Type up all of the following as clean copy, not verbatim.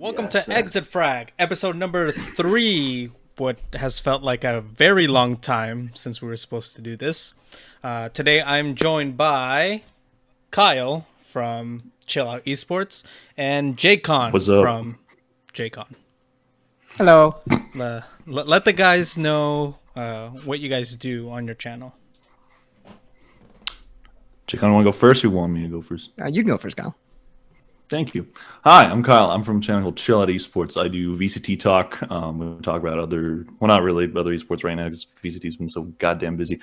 Welcome to Exit Frag, episode number 3. What has felt like a very long time since we were supposed to do this. Today I'm joined by Kyle from Chill Out Esports and Jaycon from Jaycon. Hello. Let the guys know what you guys do on your channel. Jaycon, want to go first or you want me to go first? You can go first, Kyle. Thank you. Hi, I'm Kyle. I'm from a channel called Chill Out Esports. I do VCT talk. We talk about other esports right now because VCT's been so goddamn busy.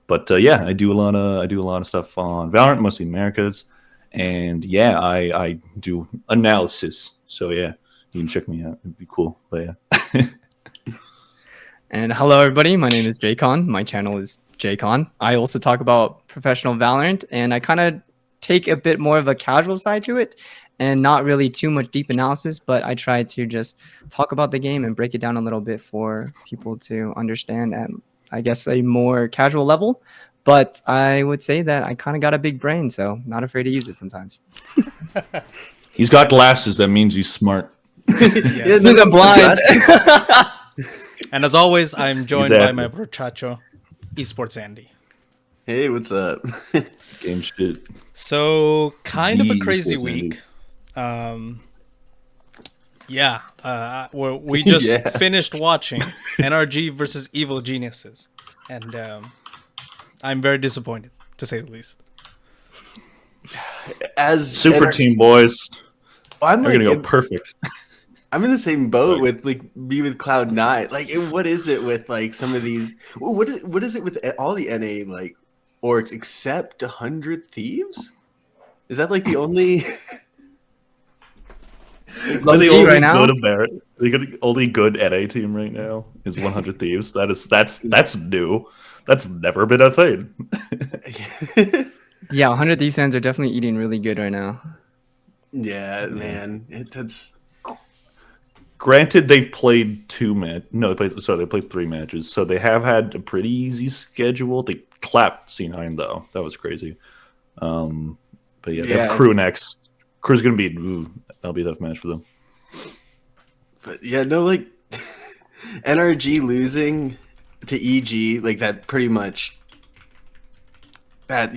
But yeah, I do a lot of stuff on Valorant, mostly Americas, and yeah, I do analysis. So yeah, you can check me out. It'd be cool. But yeah. And hello, everybody. My name is Jaycon. My channel is Jaycon. I also talk about professional Valorant, and I kind of take a bit more of a casual side to it. And not really too much deep analysis, but I try to just talk about the game and break it down a little bit for people to understand at, I guess, a more casual level. But I would say that I kind of got a big brain, so not afraid to use it sometimes. He's got glasses. That means he's smart. Yes. I'm blind. And as always, I'm joined by my brochacho, Esports Andy. Hey, what's up? Game shit. So, kind of a crazy Esports week. We just finished watching NRG versus Evil Geniuses, and I'm very disappointed, to say the least. As Superteam boys, I'm they're gonna go perfect. I'm in the same boat with Cloud9. Like, what is it with like some of these? What is it with all the NA like orgs except 100 Thieves? Is that like the only? The only good NA team right now is 100 Thieves. That's new. That's never been a thing. Yeah, 100 Thieves fans are definitely eating really good right now. Yeah, man. That's granted they've played they played 3 matches, so they have had a pretty easy schedule. They clapped C9 though. That was crazy. But yeah, they have Crew next. Crew's gonna be that'll be a tough match for them. But yeah, no, like NRG losing to EG, like that pretty much. That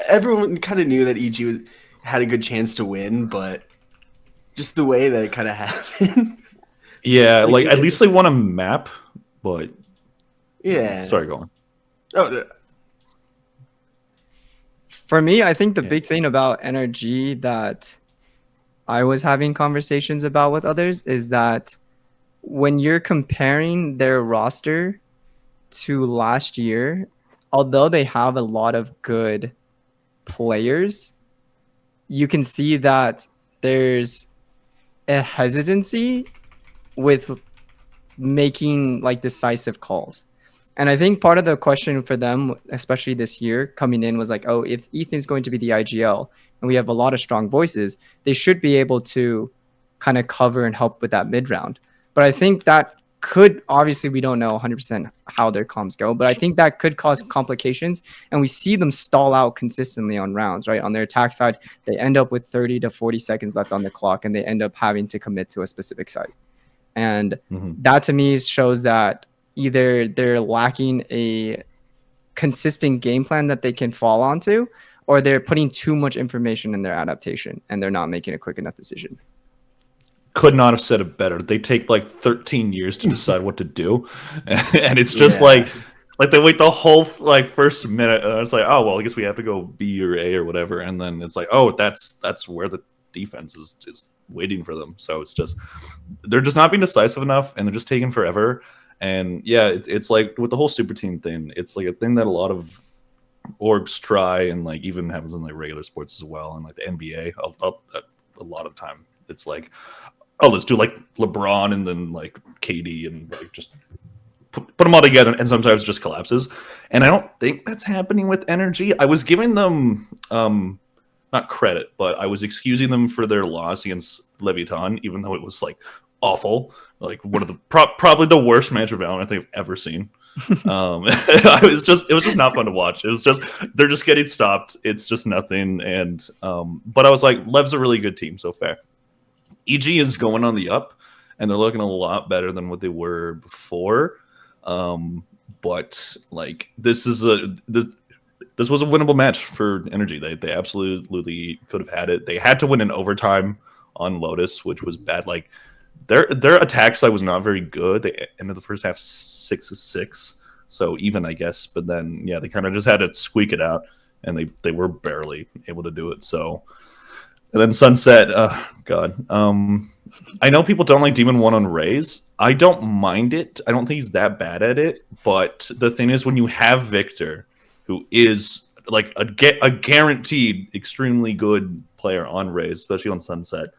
everyone kind of knew that EG had a good chance to win, but just the way that it kind of happened. Yeah, like at least they won a map, but yeah. Sorry, go on. Oh. For me, I think the big thing about NRG that I was having conversations about with others is that when you're comparing their roster to last year, although they have a lot of good players, you can see that there's a hesitancy with making like decisive calls. And I think part of the question for them, especially this year coming in, was like, oh, if Ethan's going to be the IGL and we have a lot of strong voices, they should be able to kind of cover and help with that mid round. But I think that could, obviously we don't know 100% how their comms go, but I think that could cause complications. And we see them stall out consistently on rounds, right? On their attack side, they end up with 30 to 40 seconds left on the clock and they end up having to commit to a specific site. And that to me shows that either they're lacking a consistent game plan that they can fall onto, or they're putting too much information in their adaptation and they're not making a quick enough decision. Could not have said it better. They take like 13 years to decide what to do, and it's just like they wait the whole first minute. It's like, oh well, I guess we have to go B or A or whatever, and then it's like, oh, that's where the defense is waiting for them. So it's just they're just not being decisive enough, and they're just taking forever. And yeah, it's like with the whole super team thing, it's like a thing that a lot of orgs try, and like even happens in like regular sports as well, and like the NBA. A lot of time, it's like, oh, let's do like LeBron and then like KD and like just put them all together, and sometimes it just collapses. And I don't think that's happening with NRG. I was giving them not credit, but I was excusing them for their loss against Leviathan, even though it was like awful, like one of the probably the worst match of Valorant I think I've ever seen. It was just not fun to watch. It was just they're just getting stopped. It's just nothing. And but I was like, Lev's a really good team, so fair. EG is going on the up, and they're looking a lot better than what they were before. But like this was a winnable match for NRG. They absolutely could have had it. They had to win in overtime on Lotus, which was bad. Like their attack side was not very good. They ended the first half 6-6, so even, I guess. But then yeah, they kind of just had to squeak it out, and they were barely able to do it. So. And then Sunset, God. I know people don't like Demon 1 on Raze. I don't mind it. I don't think he's that bad at it. But the thing is, when you have Victor, who is like a guaranteed extremely good player on Raze, especially on Sunset,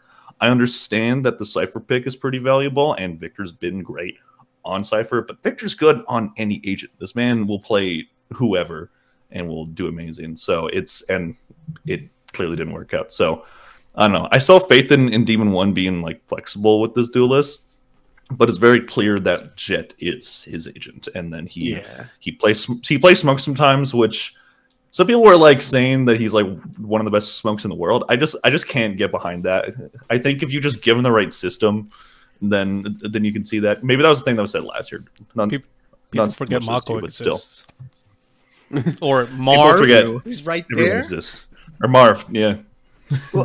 I understand that the Cypher pick is pretty valuable, and Victor's been great on Cypher. But Victor's good on any agent. This man will play whoever and will do amazing. So it clearly didn't work out. So I don't know. I still have faith in Demon 1 being like flexible with this duelist, but it's very clear that Jet is his agent, and then he plays smoke sometimes, which some people were like saying that he's like one of the best smokes in the world. I just can't get behind that. I think if you just give him the right system, then you can see that. Maybe that was the thing that was said last year. People forget Mako exists. Or Marv. Forget. He's right Everyone there. exists. Or Marv, yeah. Well,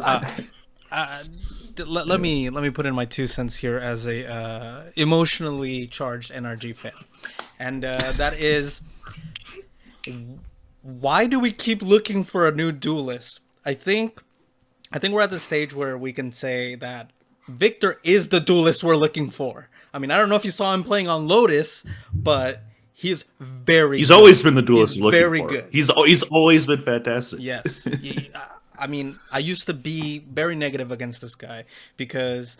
let me put in my 2 cents here as a emotionally charged NRG fan, and that is, why do we keep looking for a new duelist? I think we're at the stage where we can say that Victor is the duelist we're looking for. I mean, I don't know if you saw him playing on Lotus, but he's good. Always been the duelist he's looking very for. Good. He's always been fantastic. Yes. I mean, I used to be very negative against this guy because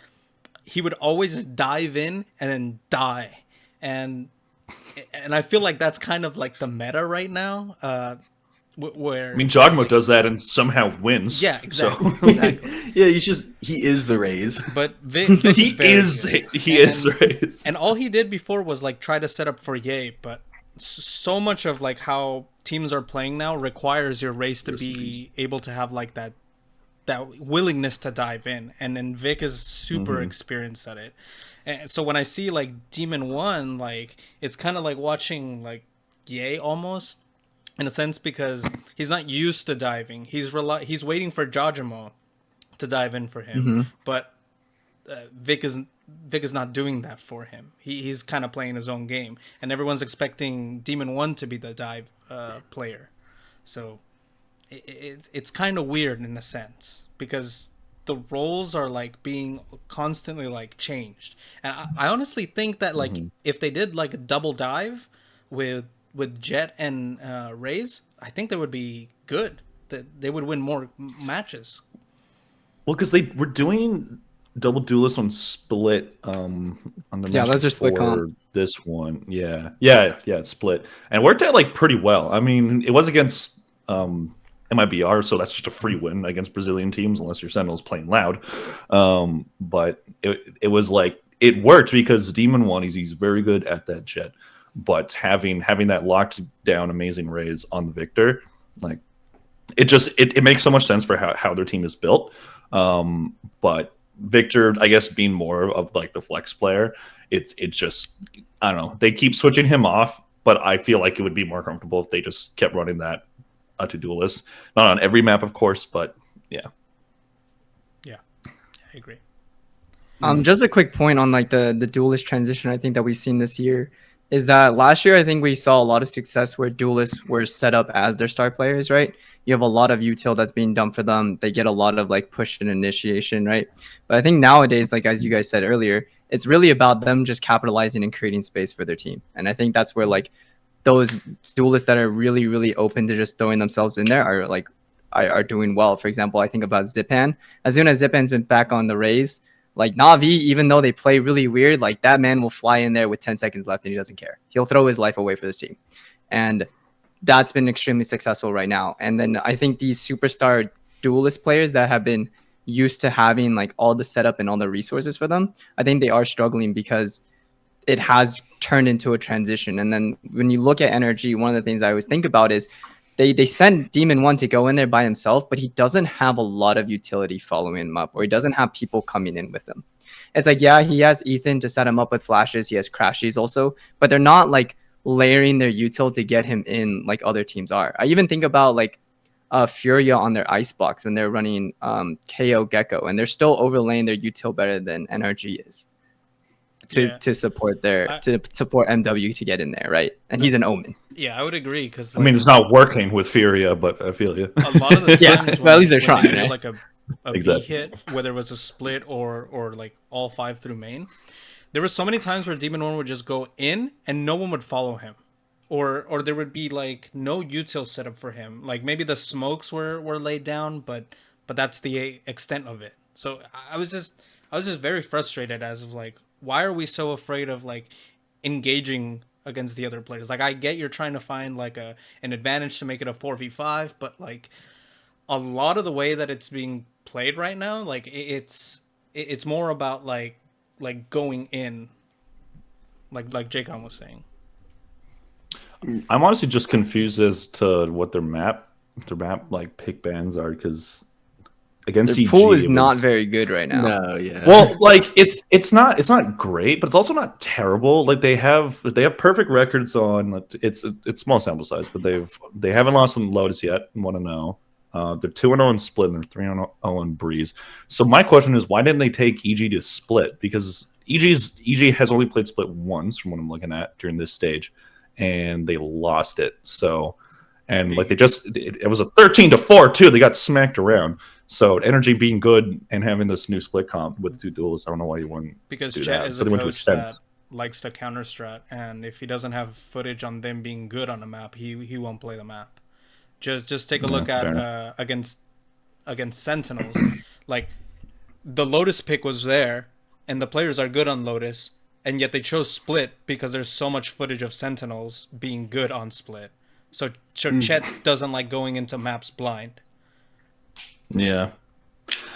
he would always dive in and then die. And I feel like that's kind of like the meta right now. Where I mean, Jogmo does that and somehow wins. Yeah, exactly. So. Exactly. Yeah, he is the Raze. But Vic is Raze. And all he did before was like try to set up for Ye, but so much of like how teams are playing now requires your Raze to be able to have like that willingness to dive in, and then Vic is super experienced at it. And so when I see like Demon 1, like it's kind of like watching like Ye almost, in a sense, because he's not used to diving. He's waiting for Jajamo to dive in for him, but Vic is not doing that for him. He's kind of playing his own game, and everyone's expecting Demon 1 to be the dive player. So it's kind of weird in a sense, because the roles are like being constantly like changed. And I honestly think that like if they did like a double dive with Jet and Raze, I think they would be good. That they would win more matches. Well, because they were doing double duelist on Split on the those are split comp. This one. Yeah, it's Split, and it worked out like pretty well. I mean, it was against MIBR, so that's just a free win against Brazilian teams unless your Sentinels playing loud. But it was like it worked because Demon 1 he's very good at that Jet, but having that locked down amazing Raze on the Victor, like it makes so much sense for how their team is built. But Victor, I guess, being more of like the flex player, it's just, I don't know, they keep switching him off, but I feel like it would be more comfortable if they just kept running that to duelists. Not on every map, of course, but yeah. Yeah, I agree. Just a quick point on like the duelist transition I think that we've seen this year is that last year I think we saw a lot of success where duelists were set up as their star players, right? You have a lot of util that's being done for them. They get a lot of like push and initiation, right? But I think nowadays, like as you guys said earlier, it's really about them just capitalizing and creating space for their team. And I think that's where like those duelists that are really, really open to just throwing themselves in there are doing well. For example, I think about Zipan. As soon as Zipan's been back on the Raze, like Na'Vi, even though they play really weird, like that man will fly in there with 10 seconds left and he doesn't care. He'll throw his life away for this team. And that's been extremely successful right now. And then I think these superstar duelist players that have been used to having like all the setup and all the resources for them, I think they are struggling because it has turned into a transition. And then when you look at NRG, one of the things I always think about is they sent Demon 1 to go in there by himself, but he doesn't have a lot of utility following him up, or he doesn't have people coming in with him. It's like, yeah, he has Ethan to set him up with flashes. He has Crashies also, but they're not like layering their util to get him in like other teams are. I even think about like Furia on their Icebox when they're running KO Gecko, and they're still overlaying their util better than NRG is to support to support MW to get in there, right? And he's an Omen. Yeah, I would agree because I mean, it's not working with Furia, but I feel you. a lot of the times but at least they're trying, they right? like a Exactly. B hit, whether it was a split or like all 5 through main. There were so many times where Demon 1 would just go in and no one would follow him. Or there would be like no util set up for him. Like maybe the smokes were laid down, but that's the extent of it. So I was just very frustrated as of like, why are we so afraid of like engaging against the other players? Like I get you're trying to find like an advantage to make it a 4v5, but like a lot of the way that it's being played right now, like it's more about like going in, like Jacon was saying. I'm honestly just confused as to what their map like pick bans are, because against The EG, pool is it not was- very good right now. No, yeah. Well, like it's not great, but it's also not terrible. Like they have perfect records on. It's small sample size, but they haven't lost on Lotus yet. 1-0. They're 2-0 in Split, and they're 3-0 in Breeze. So my question is, why didn't they take EG to Split? Because EG has only played Split once, from what I'm looking at during this stage, and they lost it. So, and like it was a 13-4 too. They got smacked around. So NRG being good and having this new split comp with 2 duels, I don't know why you wouldn't Because do Chet that. is So a they went to coach that Sense. likes to counter strat, and if he doesn't have footage on them being good on the map, he won't play the map. Just take a look at against Sentinels. Like the Lotus pick was there, and the players are good on Lotus, and yet they chose Split because there's so much footage of Sentinels being good on Split. So Chet doesn't like going into maps blind. Yeah.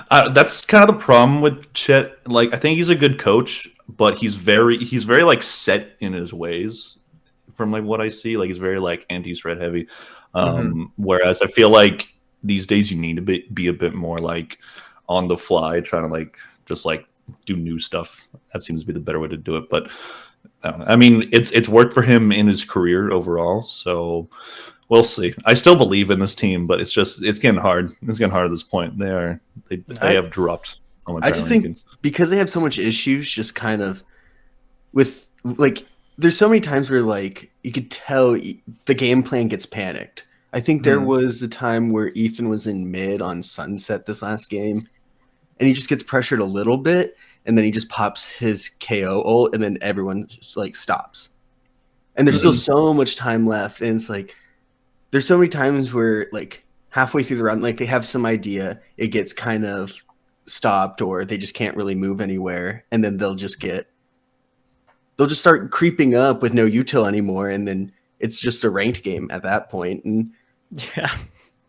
That's kind of the problem with Chet. Like, I think he's a good coach, but he's very like set in his ways. From like what I see, like he's very like anti-threat heavy. Whereas I feel like these days you need to be a bit more like on the fly, trying to like just like do new stuff. That seems to be the better way to do it. But I don't know. I mean, it's worked for him in his career overall. So we'll see. I still believe in this team, but it's getting hard. It's getting hard at this point. They have dropped. I just think because they have so much issues, just kind of with like, there's so many times where like you could tell the game plan gets panicked. I think there was a time where Ethan was in mid on Sunset this last game, and he just gets pressured a little bit, and then he just pops his KO ult, and then everyone just like stops. And there's still so much time left, and it's like there's so many times where like halfway through the round, like they have some idea, it gets kind of stopped, or they just can't really move anywhere, and then they'll just start creeping up with no util anymore, and then it's just a ranked game at that point. And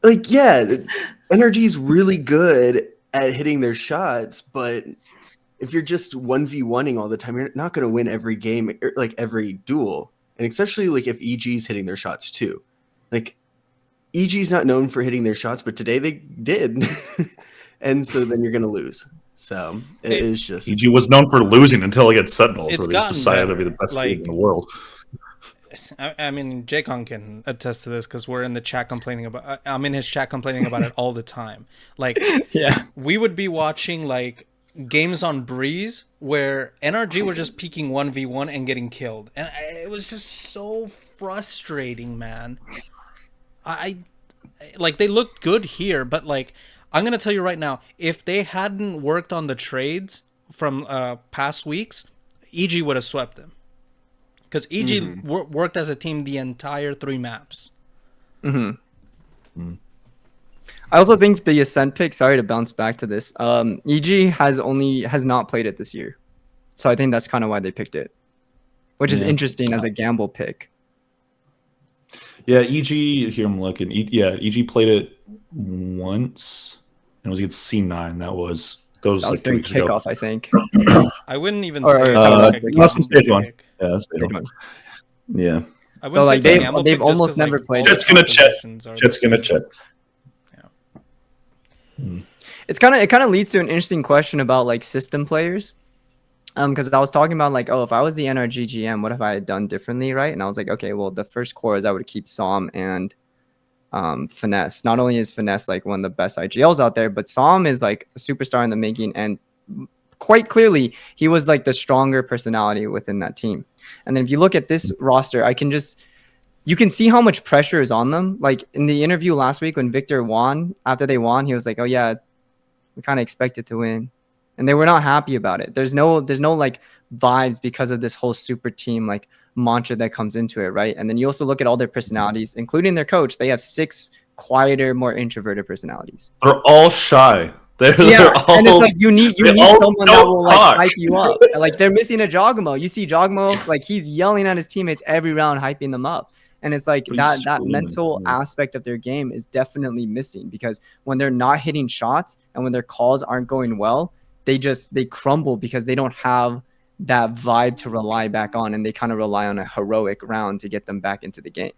NRG's really good at hitting their shots, but if you're just 1v1ing all the time, you're not going to win every game, like every duel. And especially like if EG's hitting their shots too. Like EG's not known for hitting their shots, but today they did. And so then you're going to lose. So it is just... EG was known for losing until against Sentinels, where they just decided better. to be the best Like, league in the world. I mean, Jacon can attest to this because we're in the chat complaining about. I'm in his chat complaining about it all the time. Like, we would be watching like games on Breeze where NRG were just peeking 1v1 and getting killed, and it was just so frustrating, man. I like they looked good here, but like I'm gonna tell you right now, if they hadn't worked on the trades from past weeks, EG would have swept them. Because EG worked as a team the entire 3 maps. I also think the Ascent pick, sorry to bounce back to this, EG has not played it this year. So I think that's kind of why they picked it. Which is interesting as a gamble pick. Yeah, EG, here I'm looking. EG played it once. And it was against C9. That was like during 2 weeks ago. kickoff, I think. I wouldn't even Or- say or- it's like a That's gamble stage 1. pick. Yeah, that's stage 1. Yeah. I So wouldn't like say it's a gamble they've pick just almost 'cause, like, never played. all the Chet's gonna check. compositions are the Chet's gonna same. check. It kind of leads to an interesting question about like system players. Because I was talking about like, oh, if I was the NRG GM, what if I had done differently, right? And I was like, okay, well, the first core is I would keep Psalm and Finesse. Not only is Finesse like one of the best IGLs out there, but Psalm is like a superstar in the making, and quite clearly he was like the stronger personality within that team. And then if you look at this roster, you can see how much pressure is on them. Like in the interview last week when Victor won, after they won, he was like, oh yeah, we kind of expected to win. And they were not happy about it. There's no like vibes because of this whole super team like mantra that comes into it, right? And then you also look at all their personalities, including their coach. They have 6 quieter, more introverted personalities. They're all shy. They're all, and it's like you need someone that will like talk. hype you up. Like they're missing a Jogamo. You see Jogamo, like he's yelling at his teammates every round, hyping them up. And it's like that mental aspect of their game is definitely missing, because when they're not hitting shots and when their calls aren't going well, they crumble because they don't have that vibe to rely back on, and they kind of rely on a heroic round to get them back into the game.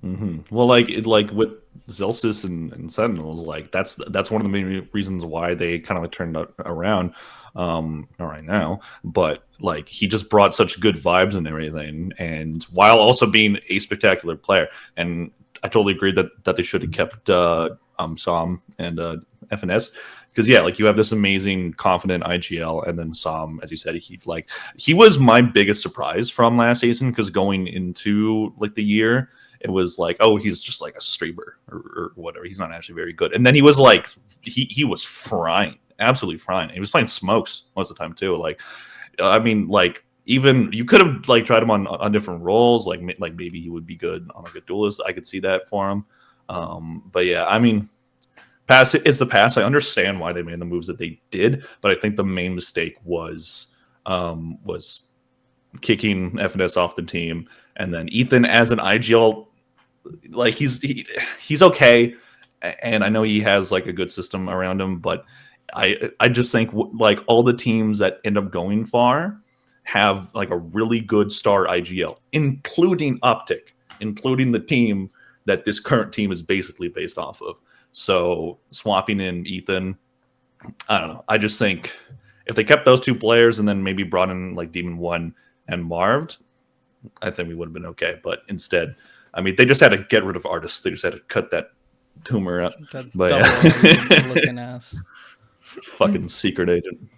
Mm-hmm. Well, like with Zelsis and Sentinels, like that's one of the main reasons why they kind of like turned around right now. But like he just brought such good vibes and everything, and while also being a spectacular player. And I totally agree that they should have kept Psalm and FNS. Because yeah, like you have this amazing, confident IGL, and then Psalm, as you said, he was my biggest surprise from last season. Because going into like the year, it was like, oh, he's just like a streamer or whatever. He's not actually very good. And then he was like, he was frying, absolutely frying. He was playing smokes most of the time too. Like, I mean, like even you could have like tried him on different roles. Like maybe he would be good on like a duelist. I could see that for him. But yeah, I mean. Past is the past. I understand why they made the moves that they did, but I think the main mistake was kicking FNS off the team, and then Ethan as an IGL, like he's okay, and I know he has like a good system around him, but I just think like all the teams that end up going far have like a really good star IGL, including Optic, including the team that this current team is basically based off of. So swapping in Ethan, I don't know. I just think if they kept those 2 players and then maybe brought in like Demon 1 and Marved, I think we would have been okay. But instead, I mean, they just had to get rid of artists. They just had to cut that tumor out. That but double looking ass. Fucking secret agent.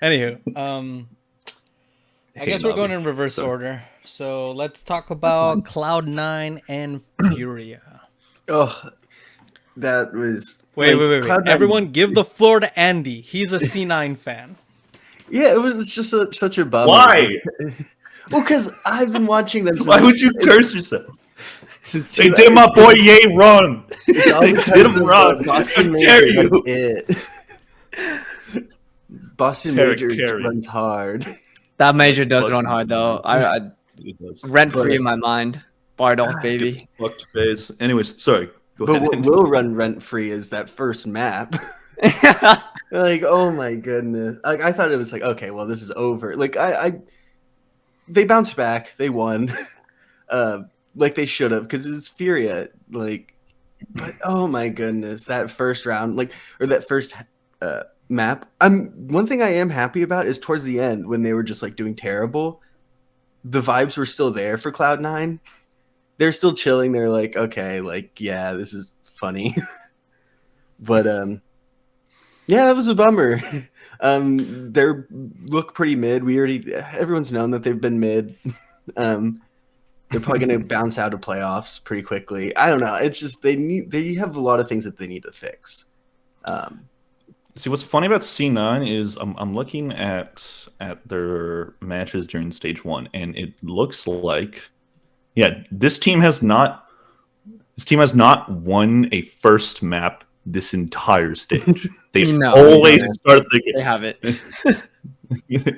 Anywho, I guess we're going in reverse order. So let's talk about Cloud9 and Furia. Oh, that was wait. Cloud9. Everyone, give the floor to Andy. He's a C9 fan. Yeah, it was just such a bummer. Why? Well, because I've been watching them. Why would you curse yourself? They did my boy Ye wrong. They did him wrong. Boston How dare Major you? Boston Major runs hard. That major does run hard though. I rent free in my mind. Bardolph, baby. Fucked face. Anyways, sorry. Go But ahead. what will run rent free is that first map. Like, oh my goodness. Like, I thought it was like, okay, well, this is over. Like, they bounced back. They won. Like they should have, because it's Furia. Like, but oh my goodness, that first round, like, or that first map. One thing I am happy about is towards the end when they were just like doing terrible, the vibes were still there for Cloud9. They're still chilling. They're like, okay, like, yeah, this is funny. But yeah, that was a bummer. They look pretty mid. Everyone's known that they've been mid. They're probably going to bounce out of playoffs pretty quickly. I don't know. It's just they have a lot of things that they need to fix. See, what's funny about C9 is I'm looking at their matches during stage 1, and it looks like, yeah, this team has not won a first map this entire stage. They always start the game. They have it.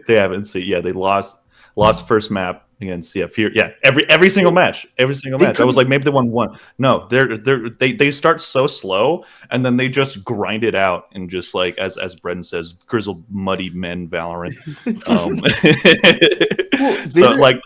They haven't. So yeah, they lost first map against every single match. I was like, maybe they won one. No, they start so slow, and then they just grind it out, and just like as Brendan says, grizzled muddy men Valorant. So like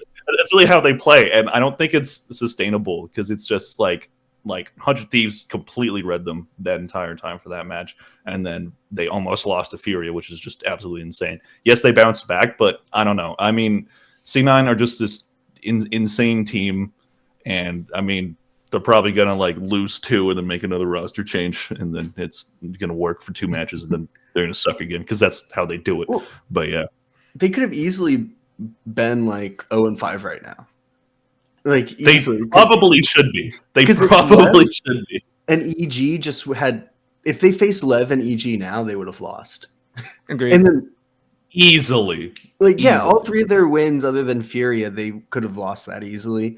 that's really how they play, and I don't think it's sustainable because it's just like 100 Thieves completely read them that entire time for that match, and then they almost lost to Furia, which is just absolutely insane. Yes, they bounced back, but I don't know. I mean, C9 are just this insane team, and I mean, they're probably gonna like lose 2 and then make another roster change, and then it's gonna work for 2 matches, and then they're gonna suck again because that's how they do it. Well, but yeah, they could have easily been like 0-5 right now. Like they easily, probably should be. They probably should be. And EG just had, if they faced Lev and EG now, they would have lost. Agreed. And then Easily. like yeah, Easily. all 3 of their wins other than Furia, they could have lost that easily.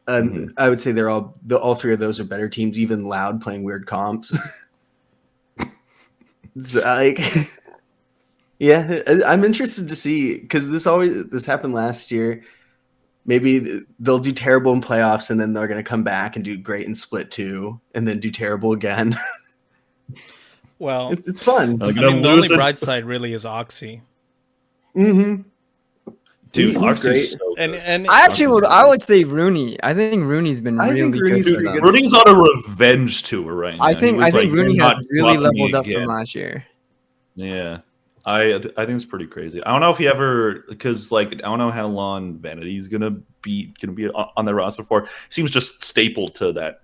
And I would say they're all 3 of those are better teams, even Loud playing weird comps. It's like yeah, I'm interested to see because this happened last year. Maybe they'll do terrible in playoffs and then they're going to come back and do great in split 2 and then do terrible again. Well, it's fun. I mean, the only bright side really is Oxy. Mm-hmm. Dude, He's Oxy's great. so good. And I would say Rooney. I think Rooney's been I really think Rooney's good for pretty them. good. Rooney's on a revenge tour right now. I think He was like, Rooney "You're has not really dropping me leveled up again." from last year. Yeah, I think it's pretty crazy. I don't know if he ever, because like I don't know how long Vanity's gonna be on the roster for. Seems just stapled to that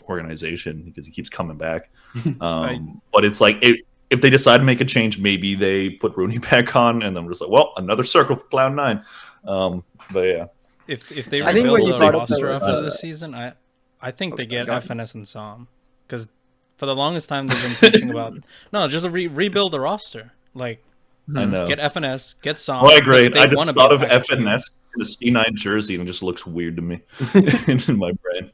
organization because he keeps coming back. But it's like if they decide to make a change, maybe they put Rooney back on, and then we're just like, well, another circle for Cloud9. But yeah, if they I think what rebuild you the brought up roster was, after this season, I think they get go ahead. FNS and Som because for the longest time they've been preaching about just rebuild the roster, like I know. get FNS, get Som. Oh, I agree. They I just wanna be thought a of package team. FNS in the C9 jersey, and it just looks weird to me in my brain.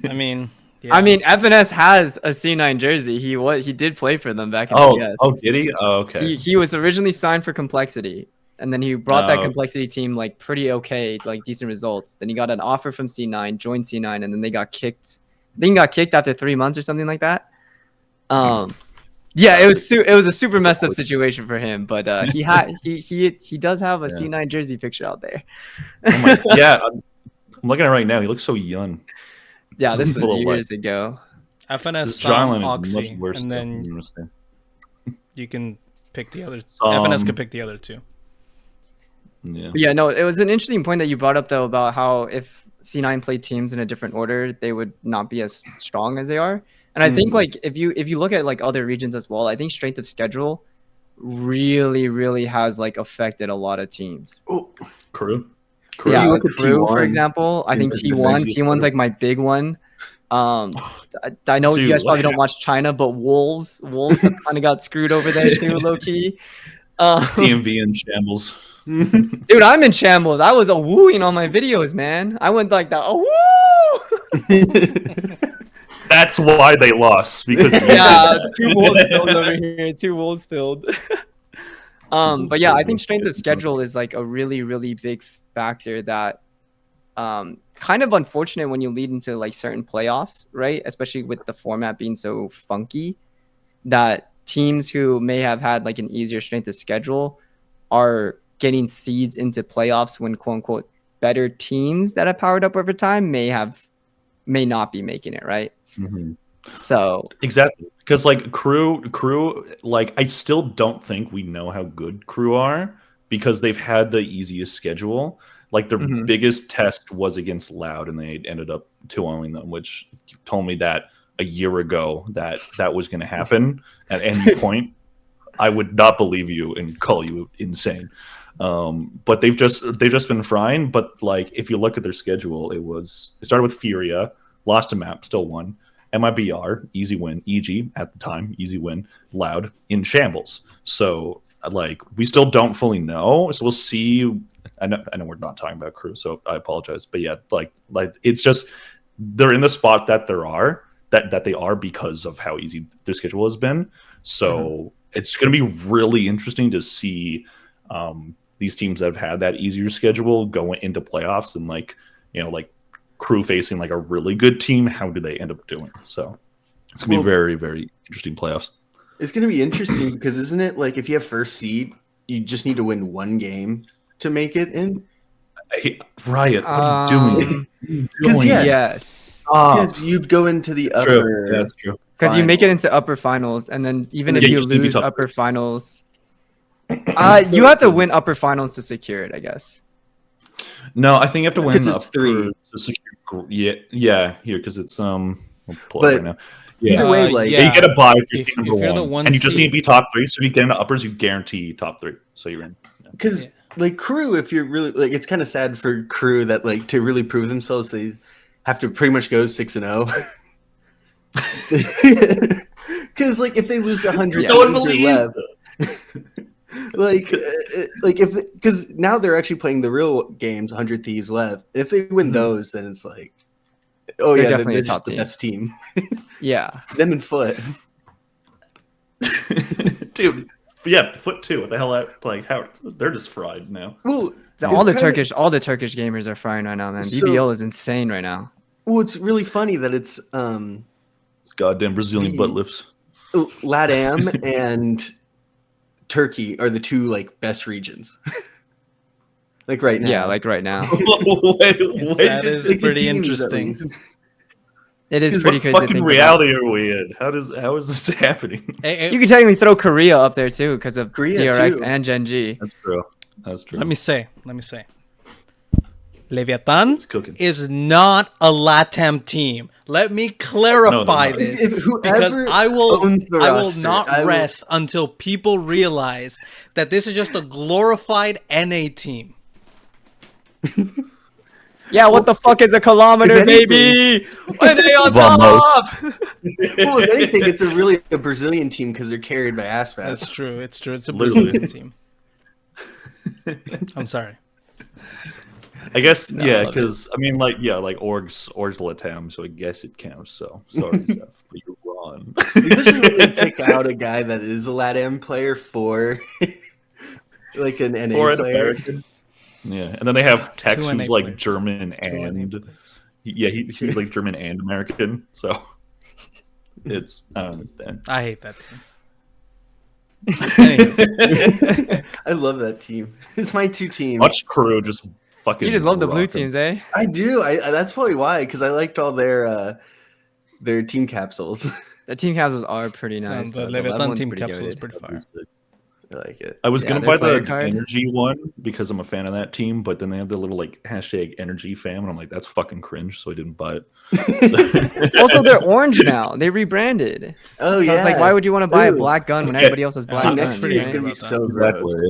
I mean, I mean, FNS has a C9 jersey. He did play for them back in CS. Oh, did he? Oh, okay. He was originally signed for Complexity, and then he brought that Oh. Complexity team like pretty okay, like decent results. Then he got an offer from C9, joined C9, and then they got kicked. Then he got kicked after 3 months or something like that. Yeah, it was a super messed up situation for him, but he does have a C9 jersey picture out there. Yeah, I'm looking at it right now. He looks so young. Yeah, this Full of was life. years ago. FNS, This Som, Jylin is much Oxy, worse. and though, then you understand. you can pick the other. Som. FNS could pick the other 2. Yeah. But yeah, no, it was an interesting point that you brought up though about how if C9 played teams in a different order, they would not be as strong as they are. And I think like if you look at like other regions as well, I think strength of schedule really has like affected a lot of teams. Oh, Crew. Yeah, You like look at Crew, for T1, example. I think the T1 defensive T1's like my big one. I know you guys probably don't watch China, but Wolves have kind of got screwed over there too, low key. DMV in shambles. Dude, I'm in shambles. I was wooing on my videos, man. I went like that. Woo! That's why they lost, because Yeah, 2 wolves filled over here. 2 wolves filled. But yeah, I think strength of schedule is like a really big factor that kind of unfortunate when you lead into like certain playoffs, right? Especially with the format being so funky, that teams who may have had like an easier strength of schedule are getting seeds into playoffs when quote unquote better teams that have powered up over time may not be making it, right? So exactly, because like crew, like I still don't think we know how good Crew are because they've had the easiest schedule. Like their biggest test was against Loud, and they ended up 2-0ing them, which told me that a year ago that was going to happen at any point. I would not believe you and call you insane. But they've just been frying. But like if you look at their schedule, it started with Furia, lost a map, still won. MIBR, easy win. EG at the time, easy win. Loud in shambles. So like we still don't fully know. So we'll see. I know we're not talking about Crew, so I apologize. But yeah, like it's just they're in the spot that they are because of how easy their schedule has been. So it's going to be really interesting to see these teams that have had that easier schedule going into playoffs and like Crew facing like a really good team. How do they end up doing? So it's going to be very, very interesting playoffs. It's going to be interesting because isn't it like if you have first seed, you just need to win one game to make it in? Riot, what are you doing? Because Yes. because you'd go into the upper. True. Yeah, that's true. Because you make it final. into upper finals, and then even Yeah, if you you just need to be lose top upper finals, you have to win upper finals to secure it, I guess. No, I think you have to win Because the it's 3. to secure. Yeah, here because it's I'll pull it But right now. Yeah. Either way, like Yeah, you get a buy if you're If- seed number if you're the one, one and you just seed- need to be top 3. So if you get into uppers, you guarantee top 3. So you're in. Yeah. because like crew, if you're really like, it's kind of sad for crew that like to really prove themselves, they have to pretty much go 6-0. Because like if they lose 100 No one teams or believes less, like if because now they're actually playing the real games, 100 Thieves left. If they win those, then it's like, oh They're yeah, definitely they're a just top the team. best team. Yeah. Them and Foot. Dude, yeah, foot 2. What the hell? Like how they're just fried now. Well, All the it's kinda- Turkish gamers are frying right now, man. So- BBL is insane right now. Well, it's really funny that it's Goddamn Brazilian butt lifts. LATAM and Turkey are the 2 like best regions. Like right now. Yeah, like right now. Wait, That is Like the pretty teams, at interesting. least. It is what pretty crazy to fucking think reality are we in? How is this happening? Hey, You could technically throw Korea up there too because of Korea, DRX too. and Gen G. That's true. That's true. let me say. Leviathan It's cooking. is not a LATAM team. Let me clarify not. this If whoever because I will owns the roster, not I will- rest until people realize that this is just a glorified NA team. Yeah, what the fuck is a kilometer, if anything- baby? When they on Vamos. top? Well, if anything, it's a Brazilian team because they're carried by That's Aspas. true. It's true. It's a Literally. Brazilian team. I'm sorry. I guess No, yeah, I love because I mean, like orgs Latam, so I guess it counts. So sorry, Zeph, but you're wrong. They should really pick out a guy that is a LATAM player for like an NA Or an player. American. Yeah, and then they have Tex, 2 who's NA like players. German 2 NA and players. he's like German and American. So it's I don't understand. I hate that team. Anyway, I love that team. It's my 2 teams. Watch crew just fucking. You just love the blue rock 'em. teams, eh? I do. I that's probably why, because I liked all their team capsules. The team capsules are pretty nice. the though. Leviathan level one's team pretty capsule is good. pretty fire. I like it. I was Yeah, gonna their buy player the card. energy one because I'm a fan of that team, but then they have the little like hashtag energy fam, and I'm like, that's fucking cringe, so I didn't buy it. Also, they're orange now. They rebranded. Oh So yeah. it's like, why would you want to buy a Ooh. black gun when Yeah. everybody else has black So I'm next guns? year it's pretty right? gonna be about so Exactly. gross.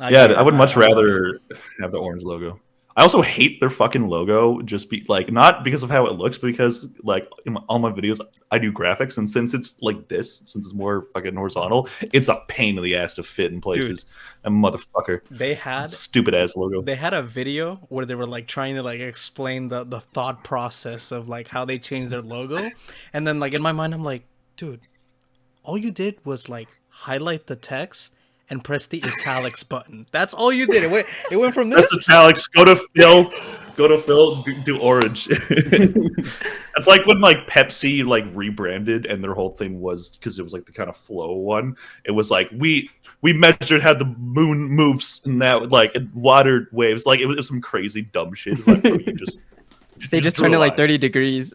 Yeah. I Yeah, get it. I would much I- rather have the orange logo. I also hate their fucking logo. Just be like, not because of how it looks, but because like in all my videos, I do graphics, and since it's like this, since it's more fucking horizontal, it's a pain in the ass to fit in places. A motherfucker, They had stupid ass logo. they had a video where they were like trying to like explain the thought process of like how they changed their logo, and then like in my mind I'm like, dude, all you did was like highlight the text and press the italics button. That's all you did. It went from this. Press italics. Go to Phil. Do orange. It's like when like Pepsi like rebranded, and their whole thing was because it was like the kind of flow one. It was like we measured how the moon moves and that like water waves. Like it was some crazy dumb shit. It's like, bro, you just They just drew turned a it like line. 30 degrees.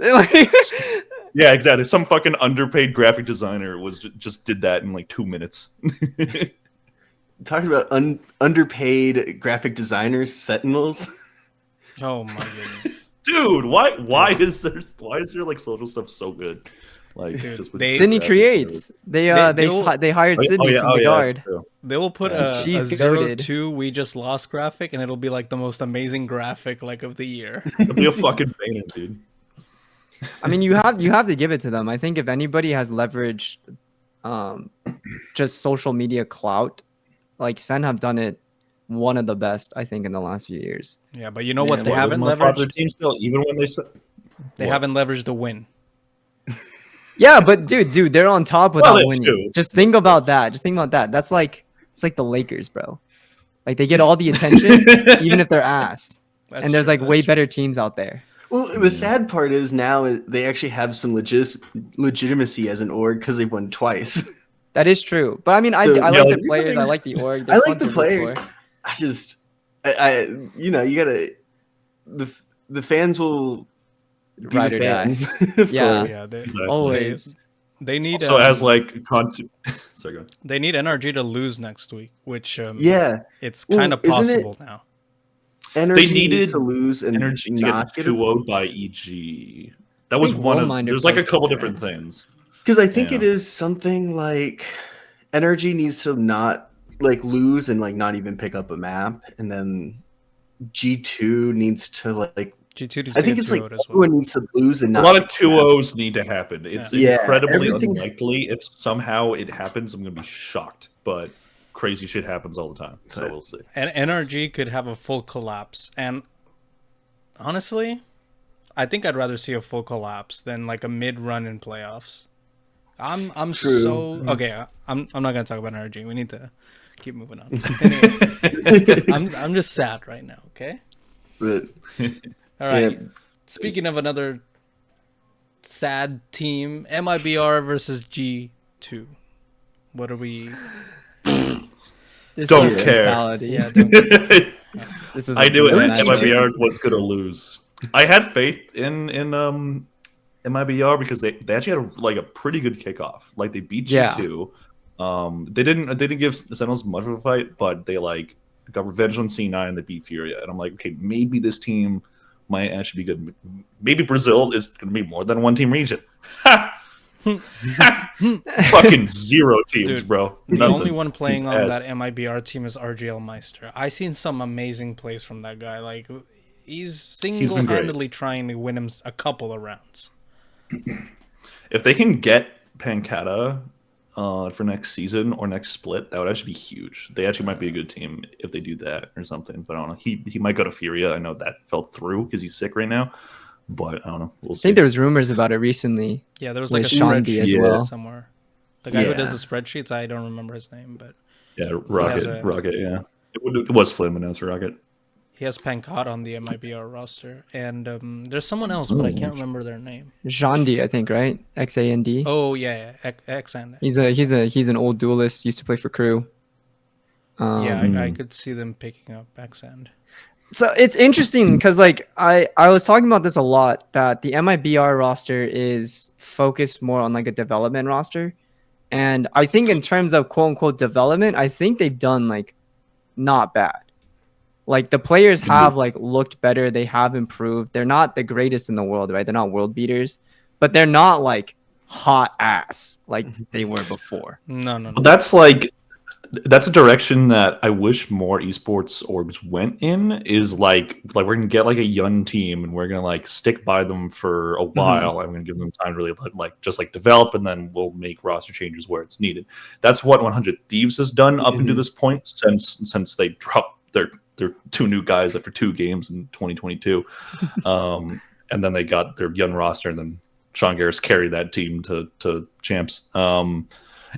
Yeah, exactly. Some fucking underpaid graphic designer was just did that in like 2 minutes. Talking about underpaid graphic designers, Sentinels. Oh my goodness. Dude, why is there like social stuff so good? Like just with Sydney graphics, creates. They hired Sydney from the guard. that's true. They will put Yeah. a She's 0-2 we just lost graphic, and it'll be like the most amazing graphic like of the year. It'll be a fucking banger, dude. I mean, you have to give it to them. I think if anybody has leveraged just social media clout, like Sen have done it one of the best, I think, in the last few years. Yeah, but you know what they Well, haven't the most popular leveraged? team still, even when they said They What? haven't leveraged the win. Yeah, but dude, they're on top without that's winning. true. Just think about that. Just think about that. It's like the Lakers, bro. Like they get all the attention, even if they're ass. That's And there's true, like that's way true. better teams out there. Well, the sad part is now they actually have some legitimacy as an org because they've won twice. That is true. But I mean, So, I yeah, like like, the players. I like the org. I They're like fun the to root players. for. you know, you gotta the fans will be Ride the or die. fans. Of Yeah. course. Yeah, Exactly. Always. they need So as like content, sorry, go ahead. they need NRG to lose next week, which Yeah. it's Well, kind of isn't it- possible now. NRG needed needs to lose and Energy to not get get a 2-0'd by EG. That I was think one of. Worldminder There's like a plays couple today, different right? things. because I think it Yeah. is something like NRG needs to not like lose and like not even pick up a map, and then G2 needs to like G2 needs I to think get it's like 2-0'd as well. everyone needs to lose and A not lot of pick a map. 2-0s need to happen. It's Yeah, incredibly everything- unlikely. If somehow it happens, I'm gonna be shocked. But crazy shit happens all the time. So But- we'll see. And NRG could have a full collapse. And honestly, I think I'd rather see a full collapse than like a mid run in playoffs. I'm True. so okay. I'm not gonna talk about NRG. We need to keep moving on. Anyway, I'm just sad right now. Okay. But All right. yeah, Speaking of another sad team, MIBR versus G2. What are we? This Don't is a care. fatality. Yeah. This was I a knew it. brutal matchup. MIBR was gonna lose. I had faith in MIBR because they actually had a pretty good kickoff. Like they beat Yeah. G2. They didn't give the Sentinels much of a fight, but they like got revenge on C9. They beat Furia, and I'm like, okay, maybe this team might actually be good. Maybe Brazil is going to be more than one team region. Ha! Fucking zero teams, Dude, bro. The Nothing. only one playing He's on ass. that MIBR team is RGL Meister. I seen some amazing plays from that guy. Like he's single-handedly trying to win him a couple of rounds. If they can get Pancata for next season or next split, that would actually be huge. They actually might be a good team if they do that or something. But I don't know. He might go to Furia. I know that fell through because he's sick right now. But I don't know. We'll I see. think there was rumors about it recently. Yeah, there was like a With Shandi spreadsheet as well. somewhere. The guy who does Yeah. the spreadsheets, I don't remember his name, but Yeah, Rocket. Yeah, it was Flynn, but now it's Rocket. he has Pancot on the MIBR roster, and there's someone else, but I can't remember their name. Xandi, I think, right? XAND. Oh yeah, X and He's an old duelist. Used to play for Crew. yeah, I could see them picking up X and. So it's interesting because like I was talking about this a lot, that the MIBR roster is focused more on like a development roster. And I think in terms of quote unquote development, I think they've done like not bad. Like the players have like looked better, they have improved. They're not the greatest in the world, right? They're not world beaters, but they're not like hot ass like they were before. No. But that's a direction that I wish more esports orgs went in. Is like we're gonna get like a young team and we're gonna like stick by them for a while. I'm gonna give them time to really just develop, and then we'll make roster changes where it's needed. That's what 100 Thieves has done up until this point since they dropped their two new guys after 2 games in 2022, and then they got their young roster, and then Sean Garris carried that team to champs.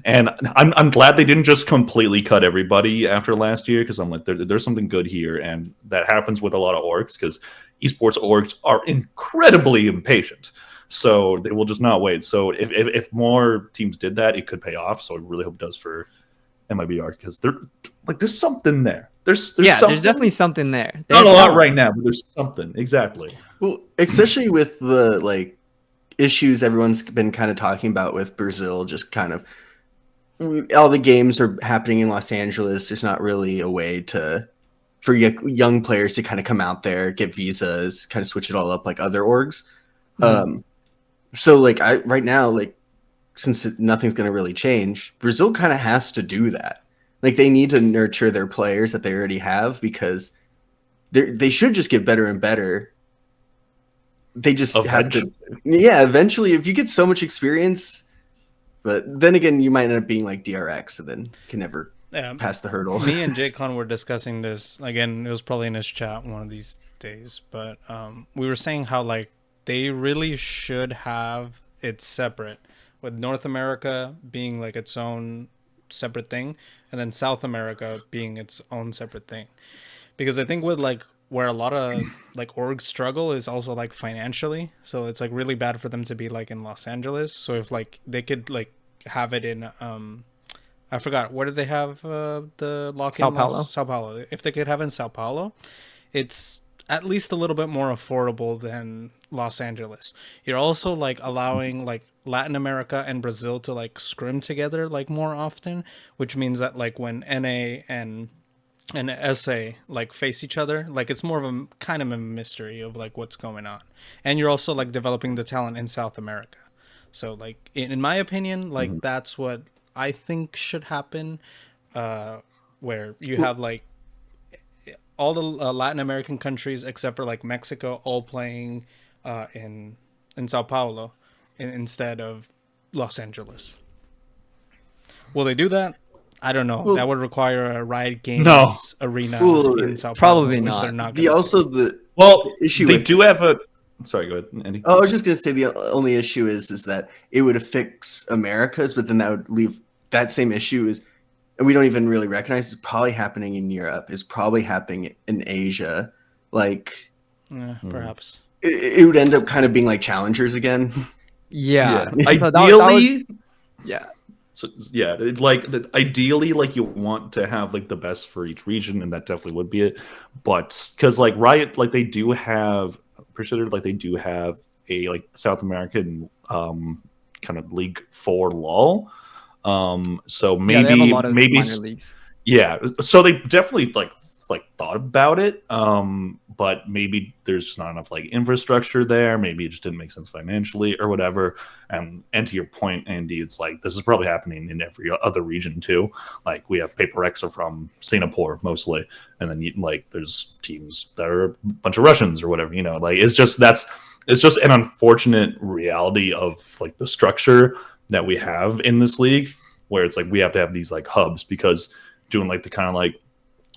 And I'm glad they didn't just completely cut everybody after last year, because I'm like, there's something good here, and that happens with a lot of orgs because esports orgs are incredibly impatient, so they will just not wait. So if more teams did that, it could pay off. So I really hope it does for MIBR, because there's something there. There's Yeah, something. there's definitely something there. Not a There's lot talent. right now, but there's something. Exactly. well, especially with the like issues everyone's been kind of talking about with Brazil, just kind of all the games are happening in Los Angeles. There's not really a way for young players to kind of come out there, get visas, kind of switch it all up like other orgs. So like right now, like since nothing's going to really change, Brazil kind of has to do that. Like they need to nurture their players that they already have, because they should just get better and better. They just have to, yeah. Eventually, if you get so much experience, but then again, you might end up being like DRX, and then can never pass the hurdle. Me and Jaycon were discussing this again. It was probably in his chat one of these days, but we were saying how like they really should have it separate, with North America being like its own separate thing, and then South America being its own separate thing. Because I think with like where a lot of like orgs struggle is also like financially, so it's like really bad for them to be like in Los Angeles. So if like they could like have it in I forgot, where did they have the lock-in? Sao Paulo. Sao Paulo. If they could have in Sao Paulo, it's at least a little bit more affordable than Los Angeles. You're also like allowing like Latin America and Brazil to like scrim together like more often, which means that like when NA and SA like face each other, like it's more of a kind of a mystery of like what's going on. And you're also like developing the talent in South America. So like in my opinion, like that's what I think should happen, where you have like all the Latin American countries except for like Mexico all playing in Sao Paulo instead of Los Angeles. Will they do that? I don't know. Well, that would require a Riot Games No. arena Well, in Sao Paulo. probably which not. They're not The gonna also the Well, issue they with- do have a. Sorry, go ahead, Andy. Oh, I was just gonna say the only issue is that it would affix Americas, but then that would leave that same issue is, and we don't even really recognize it's probably happening in Europe. It's probably happening in Asia. Like Yeah, perhaps. it would end up kind of being like challengers again. Yeah. So Ideally, yeah. so, yeah, like ideally, like you want to have like the best for each region, and that definitely would be it. But because like Riot, like they do have, like they do have a like South American kind of league for LoL. So maybe they have a lot of maybe minor leagues. yeah. So they definitely like thought about it. But maybe there's just not enough like infrastructure there. Maybe it just didn't make sense financially or whatever. And to your point, Andy, it's like this is probably happening in every other region too. Like we have Paper X are from Singapore mostly, and then like there's teams that are a bunch of Russians or whatever. You know, like it's just an unfortunate reality of like the structure that we have in this league, where it's like we have to have these like hubs because doing like the kind of like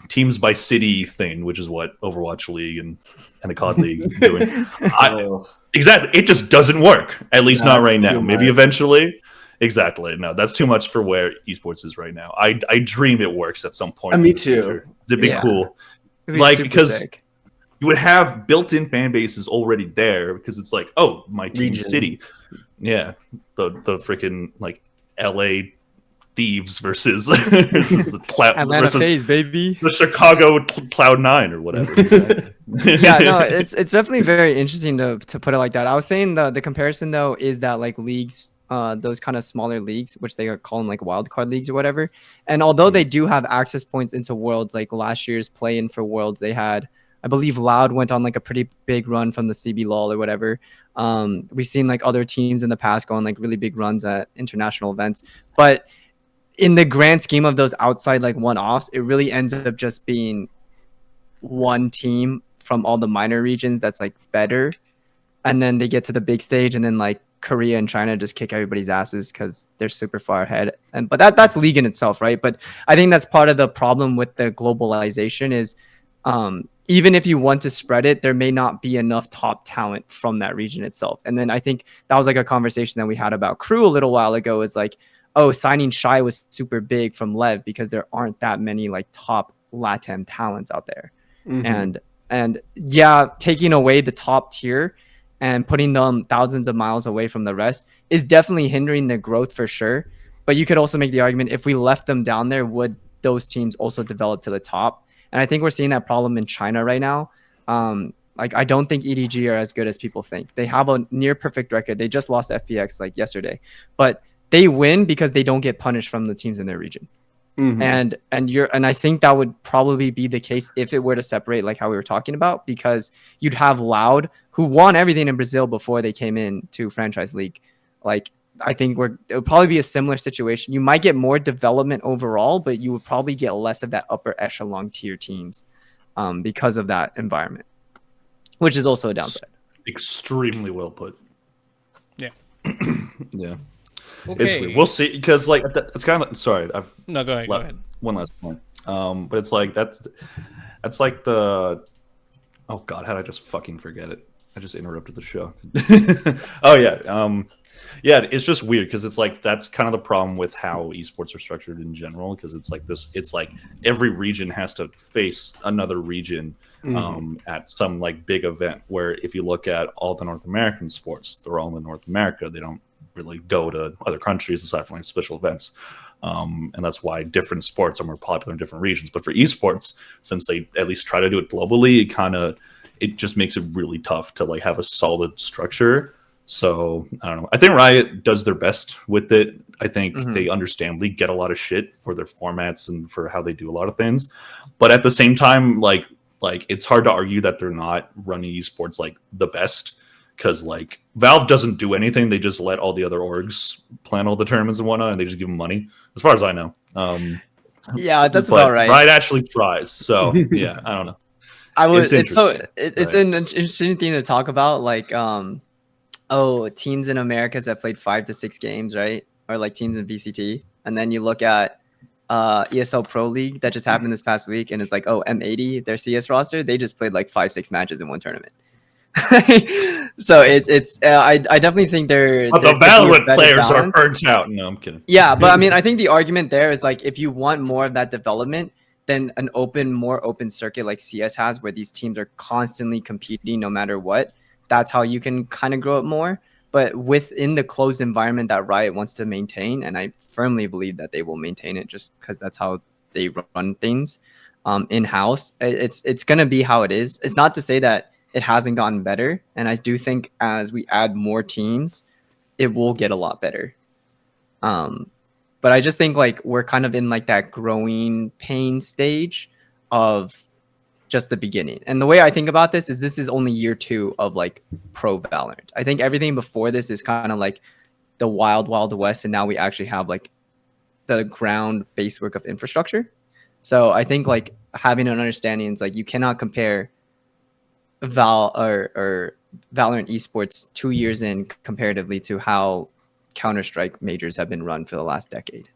teams by city thing, which is what Overwatch League and the COD League is doing. Exactly. It just doesn't work. At least not right now. Maybe eventually. Exactly. No, that's too much for where esports is right now. I dream it works at some point. Me too. It'd be cool. It'd be Like, super because sick. you would have built-in fan bases already there because it's like, oh, my team Region. city. Yeah. The freaking like LA Thieves versus the Clout Atlanta versus FaZe, baby. the Chicago Cloud9 or whatever. Yeah, no, it's definitely very interesting to put it like that. I was saying the comparison though is that like leagues, those kind of smaller leagues, which they are calling like wildcard leagues or whatever. And although they do have access points into Worlds, like last year's play-in for Worlds, they had, I believe Loud went on like a pretty big run from the CB LOL or whatever. We've seen like other teams in the past go on like really big runs at international events, but in the grand scheme of those outside like one-offs, it really ends up just being one team from all the minor regions that's like better, and then they get to the big stage, and then like Korea and China just kick everybody's asses because they're super far ahead. And but that's league in itself, right? But I think that's part of the problem with the globalization is even if you want to spread it, there may not be enough top talent from that region itself. And then I think that was like a conversation that we had about Crew a little while ago, is like, oh, signing Shy was super big from Lev because there aren't that many like top LATAM talents out there. And yeah, taking away the top tier and putting them thousands of miles away from the rest is definitely hindering their growth for sure. But you could also make the argument, if we left them down there, would those teams also develop to the top? And I think we're seeing that problem in China right now. Like, I don't think EDG are as good as people think. They have a near perfect record. They just lost FPX like yesterday, but they win because they don't get punished from the teams in their region. And I think that would probably be the case if it were to separate, like how we were talking about, because you'd have Loud, who won everything in Brazil before they came in to Franchise League. Like, I think it would probably be a similar situation. You might get more development overall, but you would probably get less of that upper echelon tier teams because of that environment, which is also a downside. Extremely well put. Yeah. Yeah. Okay. It's weird. We'll see, because like it's kind of like, sorry, I've No, go ahead. One last point. But it's like that's like the, oh god, how did I just fucking forget it? I just interrupted the show. Oh yeah. Yeah, it's just weird because it's like that's kind of the problem with how esports are structured in general, because it's like this, it's like every region has to face another region at some like big event, where if you look at all the North American sports, they're all in North America. They don't really go to other countries aside from like special events. And that's why different sports are more popular in different regions. But for esports, since they at least try to do it globally, it just makes it really tough to like have a solid structure. So I don't know. I think Riot does their best with it. I think they understandably get a lot of shit for their formats and for how they do a lot of things. But at the same time, like it's hard to argue that they're not running esports like the best, because like Valve doesn't do anything. They just let all the other orgs plan all the tournaments and whatnot, and they just give them money, as far as I know. Yeah, that's about right. Riot actually tries. So yeah, I don't know. It's an interesting thing to talk about. Like, teams in Americas that played 5 to 6 games, right? Or like teams in VCT, and then you look at ESL Pro League that just happened this past week, and it's like, M80, their CS roster, they just played like 5-6 matches in one tournament. So I definitely think the Valorant players are burnt out. No, I'm kidding. Yeah, but I mean, I think the argument there is like, if you want more of that development, then an more open circuit like CS has, where these teams are constantly competing no matter what, that's how you can kind of grow it more. But within the closed environment that Riot wants to maintain, and I firmly believe that they will maintain it, just because that's how they run things in-house, it's going to be how it is. It's not to say that it hasn't gotten better, and I do think as we add more teams, it will get a lot better. But I just think like we're kind of in like that growing pain stage of just the beginning. And the way I think about this is only year 2 of like pro Valorant. I think everything before this is kind of like the wild west, and now we actually have like the ground base work of infrastructure. So I think like having an understanding is like, you cannot compare Valorant esports 2 years in comparatively to how Counter-Strike majors have been run for the last decade.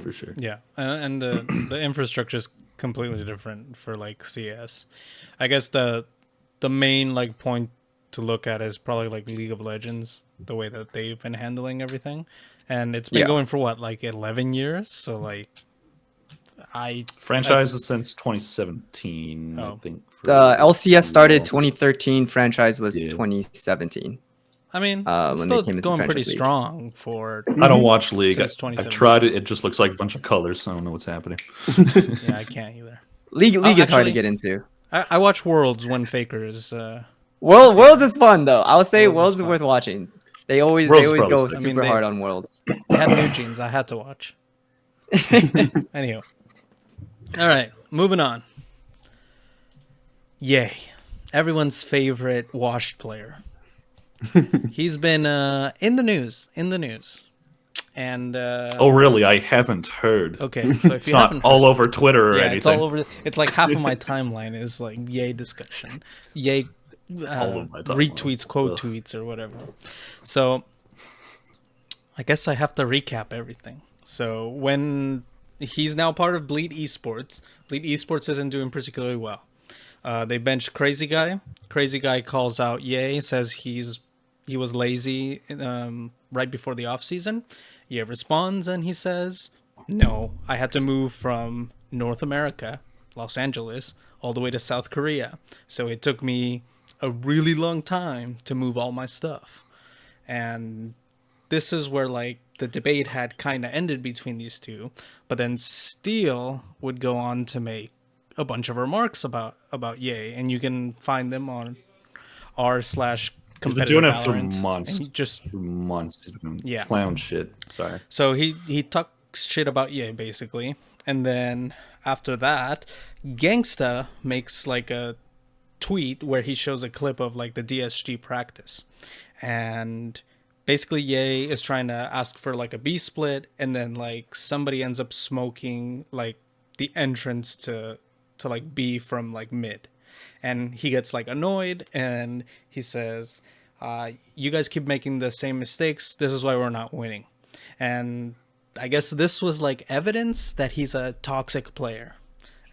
For sure. Yeah, and the infrastructure is completely different for like CS. I guess the main like point to look at is probably like League of Legends, the way that they've been handling everything, and it's been going for what, like 11 years. So like franchises since 2017. I think the LCS started 2013. Franchise was 2017. I mean, when still they came going pretty League. strong for. I don't watch League. Since I've tried it. It just looks like a bunch of colors. I don't know what's happening. Yeah, I can't either. League is hard to get into. I watch Worlds when Faker is. Worlds is fun though. I would say Worlds is worth watching. They always go super hard on Worlds. They had new jeans. I had to watch. Anyhow, all right, moving on. Yay, everyone's favorite washed player. He's been in the news, and oh really? I haven't heard. Okay, so if it's you not haven't all heard, over Twitter or anything. It's all over. It's like half of my timeline is like Yay discussion, Yay retweets, quote tweets, or whatever. So I guess I have to recap everything. So when he's now part of Bleed Esports, Bleed Esports isn't doing particularly well. They benched Crazy Guy. Crazy Guy calls out Yay, says he was lazy right before the off season. Ye responds and he says, "No, I had to move from North America, Los Angeles, all the way to South Korea. So it took me a really long time to move all my stuff." And this is where like the debate had kind of ended between these two. But then Steele would go on to make a bunch of remarks about Yay, and you can find them on r/competitive He's been doing it for Valorant, months. For months. He's been clown shit. Sorry. So he talks shit about Yay basically, and then after that, Gengshta makes like a tweet where he shows a clip of like the DSG practice, and basically Yay is trying to ask for like a B split, and then like somebody ends up smoking like the entrance to like B from like mid, and he gets like annoyed and he says, "You guys keep making the same mistakes. This is why we're not winning." And I guess this was like evidence that he's a toxic player.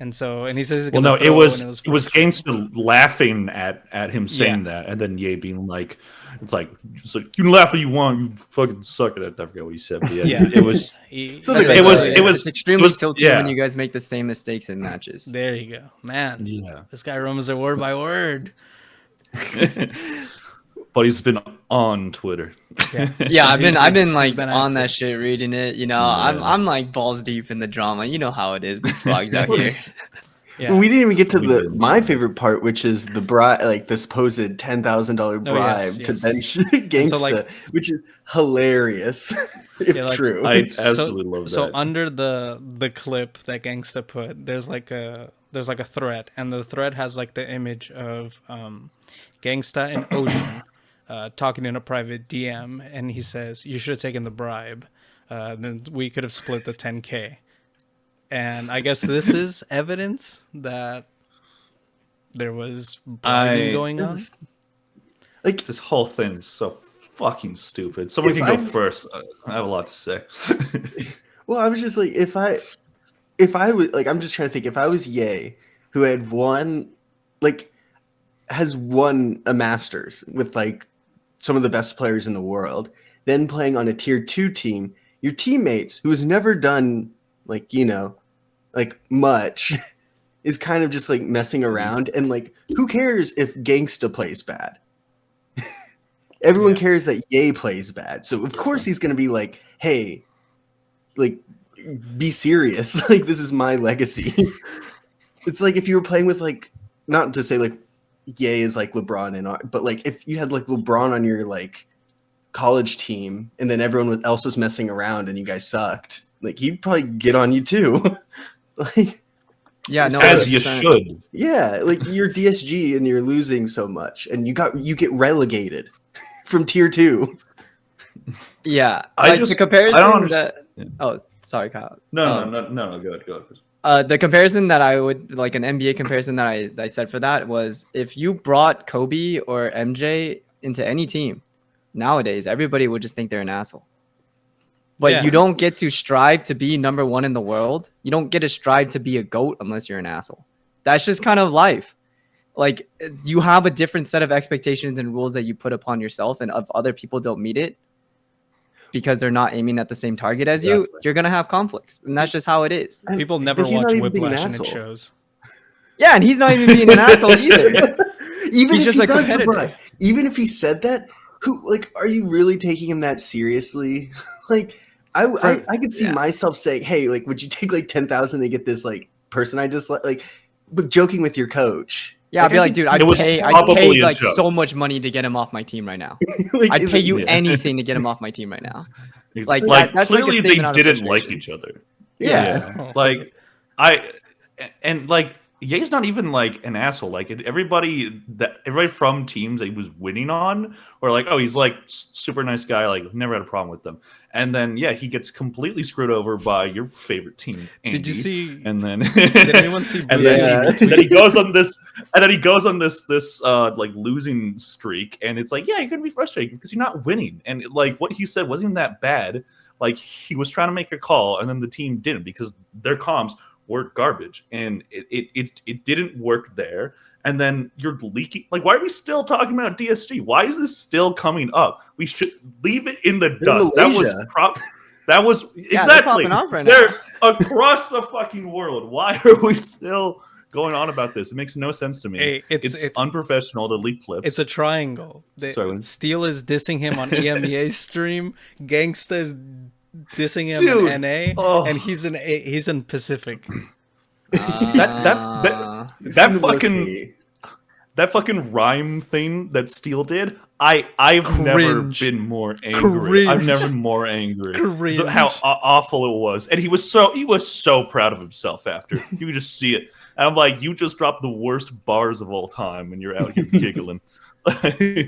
And he says, it was Gengshta laughing at him saying that, and then Ye being like, "It's like you can laugh what you want, you fucking suck at it." I forget what he said, but it was it's extremely tilting when you guys make the same mistakes in matches. There you go, man. Yeah, this guy remembers it word by word. but he's been on Twitter. Yeah. Yeah, I've been like been on that active. shit, reading it. You know, Yeah. I'm like balls deep in the drama. You know how it is with frogs out here. Yeah. We didn't even get to We the didn't. my favorite part, which is the bribe, like the supposed $10,000 Oh, yes, bribe to yes. bench Gengshta, like- which is hilarious if Yeah, like, true. I absolutely love that. So under the clip that Gengshta put, there's like a thread, and the thread has like the image of Gengshta and Ocean talking in a private DM, and he says, "You should have taken the bribe. Then we could have split the 10K." And I guess this is evidence that there was bribing going on. It's- like This whole thing is so fucking stupid. Someone If can go I- first. I have a lot to say. well, I was just like, if I was like, I'm just trying to think, if I was Ye, who had won, like, has won a Masters with like some of the best players in the world, then playing on a tier 2 team, your teammates who has never done like, you know, like much is kind of just like messing around, and like, who cares if Gengshta plays bad? Everyone cares that Ye plays bad, so of course he's gonna be like, hey, like, be serious. Like, this is my legacy. It's like if you were playing with like, not to say like Ye is like LeBron but like if you had like LeBron on your like college team and then everyone else was messing around and you guys sucked, like he'd probably get on you too. Like, Yeah, no, As you 100%. should. yeah, like you're DSG and you're losing so much and you get relegated from tier 2. Yeah, I like just- the comparison I don't understand. that. Oh, sorry, Kyle. No, Um, no. Go ahead. First. The comparison that I would like, an NBA comparison that I said for that was, if you brought Kobe or MJ into any team nowadays, everybody would just think they're an asshole. But Yeah. you don't get to strive to be number one in the world. You don't get to strive to be a GOAT unless you're an asshole. That's just kind of life. Like, you have a different set of expectations and rules that you put upon yourself, and if other people don't meet it because they're not aiming at the same target as you, Exactly. you're gonna have conflicts, and that's just how it is. People never But he's watch not even being an Whiplash, and it asshole. shows. Yeah, and he's not even being an asshole either. Even He's if just he a does the competitor. bribe, even if he said that, who, like, are you really taking him that seriously? Like, I could see yeah. myself saying, hey, like, would you take like 10,000 to get this like person I just like, but joking with your coach. Yeah, I'd be I like, could- dude, It was I'd probably pay a like joke. so much money to get him off my team right now. like, I'd pay you Yeah. anything to get him off my team right now. Like, Like, that's like a clearly statement out they of didn't like frustration. each other. Yeah. Like like Ye's not even like an asshole. Like everybody from teams that he was winning on, or like, oh, he's like super nice guy. Like never had a problem with them. And then he gets completely screwed over by your favorite team. Andy. Did you see? And then Did anyone see? and Bruce then, Lee then he goes on this, and then he goes on this like losing streak, and it's like, yeah, you're gonna be frustrated because you're not winning, and like what he said wasn't even that bad. Like he was trying to make a call, and then the team didn't because their comms were garbage, and it didn't work there. And then you're leaking. Like, why are we still talking about DSG? Why is this still coming up? We should leave it in the dust. Malaysia. Yeah, That was they're exactly. popping off right now. They're across the fucking world. Why are we still going on about this? It makes no sense to me. Hey, it's unprofessional to leak clips. It's a triangle. Sorry. Steel is dissing him on EMEA stream. Gengshta is dissing him Dude. in NA, Oh. and he's in Pacific. that fucking rhyme thing that Steel did. I've never Cringe. been more angry. I've Cringe. never been more angry. Cringe. So how awful it was, and he was so proud of himself after. You could just see it. And I'm like, you just dropped the worst bars of all time, and you're out here giggling.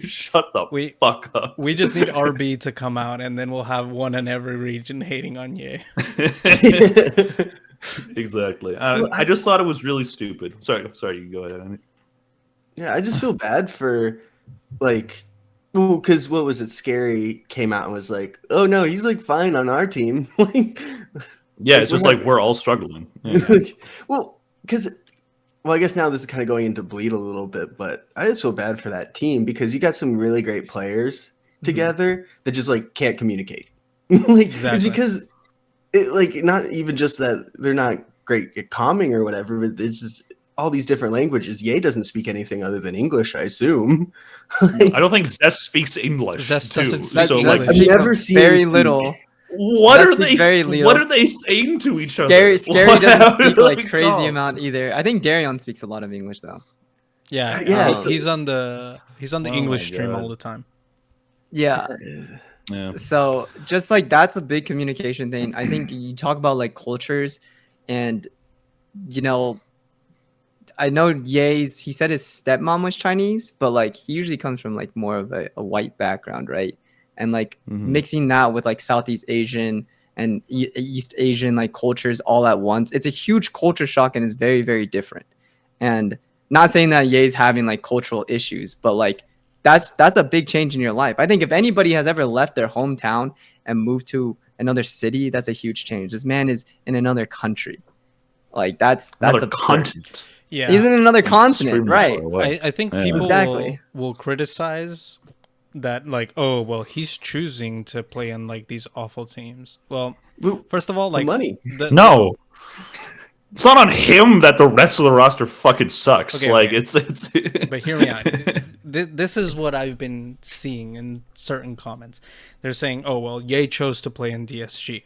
Shut the fuck up. We just need RB to come out, and then we'll have one in every region hating on Ye. Exactly. I just thought it was really stupid. Sorry. You go ahead. Andy. Yeah, I just feel bad for, like, well, because what was it? Scary came out and was like, "Oh no, he's like fine on our team." Like, Yeah, it's just like we're all struggling. Yeah. well, I guess now this is kind of going into bleed a little bit, but I just feel bad for that team because you got some really great players together that just like can't communicate. Like, Exactly. it's because it, like, not even just that they're not great at calming or whatever, but it's just all these different languages. Ye doesn't speak anything other than English, I assume. I don't think Zest speaks English. Zest too. doesn't speak So English. like, I've never seen him very speak. little. what Zest are speaks they? very little. What are they saying to each Scary, other? Scary doesn't speak like Like, crazy no. amount either. I think Darion speaks a lot of English though. Yeah, Yeah, he's on the Oh English my stream God. all the time. Yeah. Yeah. So just like that's a big communication thing. I think you talk about like cultures, and you know, I know Ye's. He said his stepmom was Chinese, but like he usually comes from like more of a white background, right? And like mixing that with like Southeast Asian and East Asian like cultures all at once, it's a huge culture shock and is very very different. And not saying that Ye's having like cultural issues, but like that's a big change in your life. I think if anybody has ever left their hometown and moved to another city, that's a huge change. This man is in another country. Like that's Another absurd. continent. Yeah, He's in another continent, Extremely right? far away. I think Yeah. people Exactly. will criticize that, like, oh well, he's choosing to play in like these awful teams. Well, Well, first of all, like money. No. It's not on him that the rest of the roster fucking sucks. Okay, like okay. it's But hear me out. This is what I've been seeing in certain comments. They're saying, "Oh well, Ye chose to play in DSG.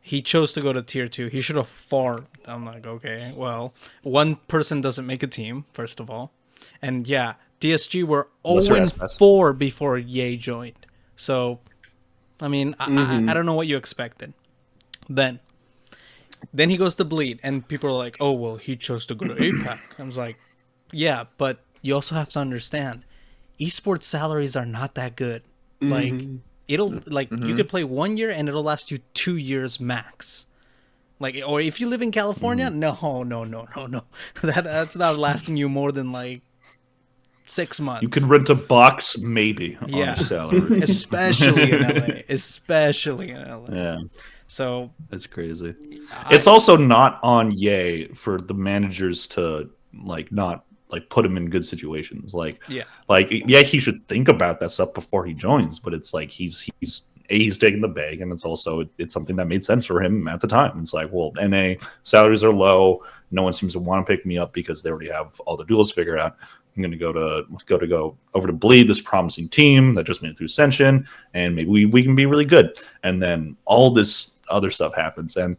He chose to go to tier 2. He should have farmed." I'm like, okay, well, one person doesn't make a team, first of all, and yeah, DSG were Unless you're 0-4 before Ye joined. So, I mean, I don't know what you expected. Then he goes to Bleed, and people are like, "Oh well, he chose to go to APAC." I was like, "Yeah, but you also have to understand, esports salaries are not that good. Like, it'll like you could play 1 year and it'll last you 2 years max. Like, or if you live in California, no, that's not lasting you more than like 6 months. you can rent a box maybe on Yeah. a salary. especially in LA, especially in LA. Yeah, So that's crazy. It's also not on Ye for the managers to like not like put him in good situations. Like yeah, he should think about that stuff before he joins. But it's like he's taking the bag, and it's also it's something that made sense for him at the time. It's like, well, NA salaries are low. No one seems to want to pick me up because they already have all the duels figured out. I'm going to go over to Bleed, this promising team that just made it through Ascension, and maybe we can be really good. And then all this other stuff happens, and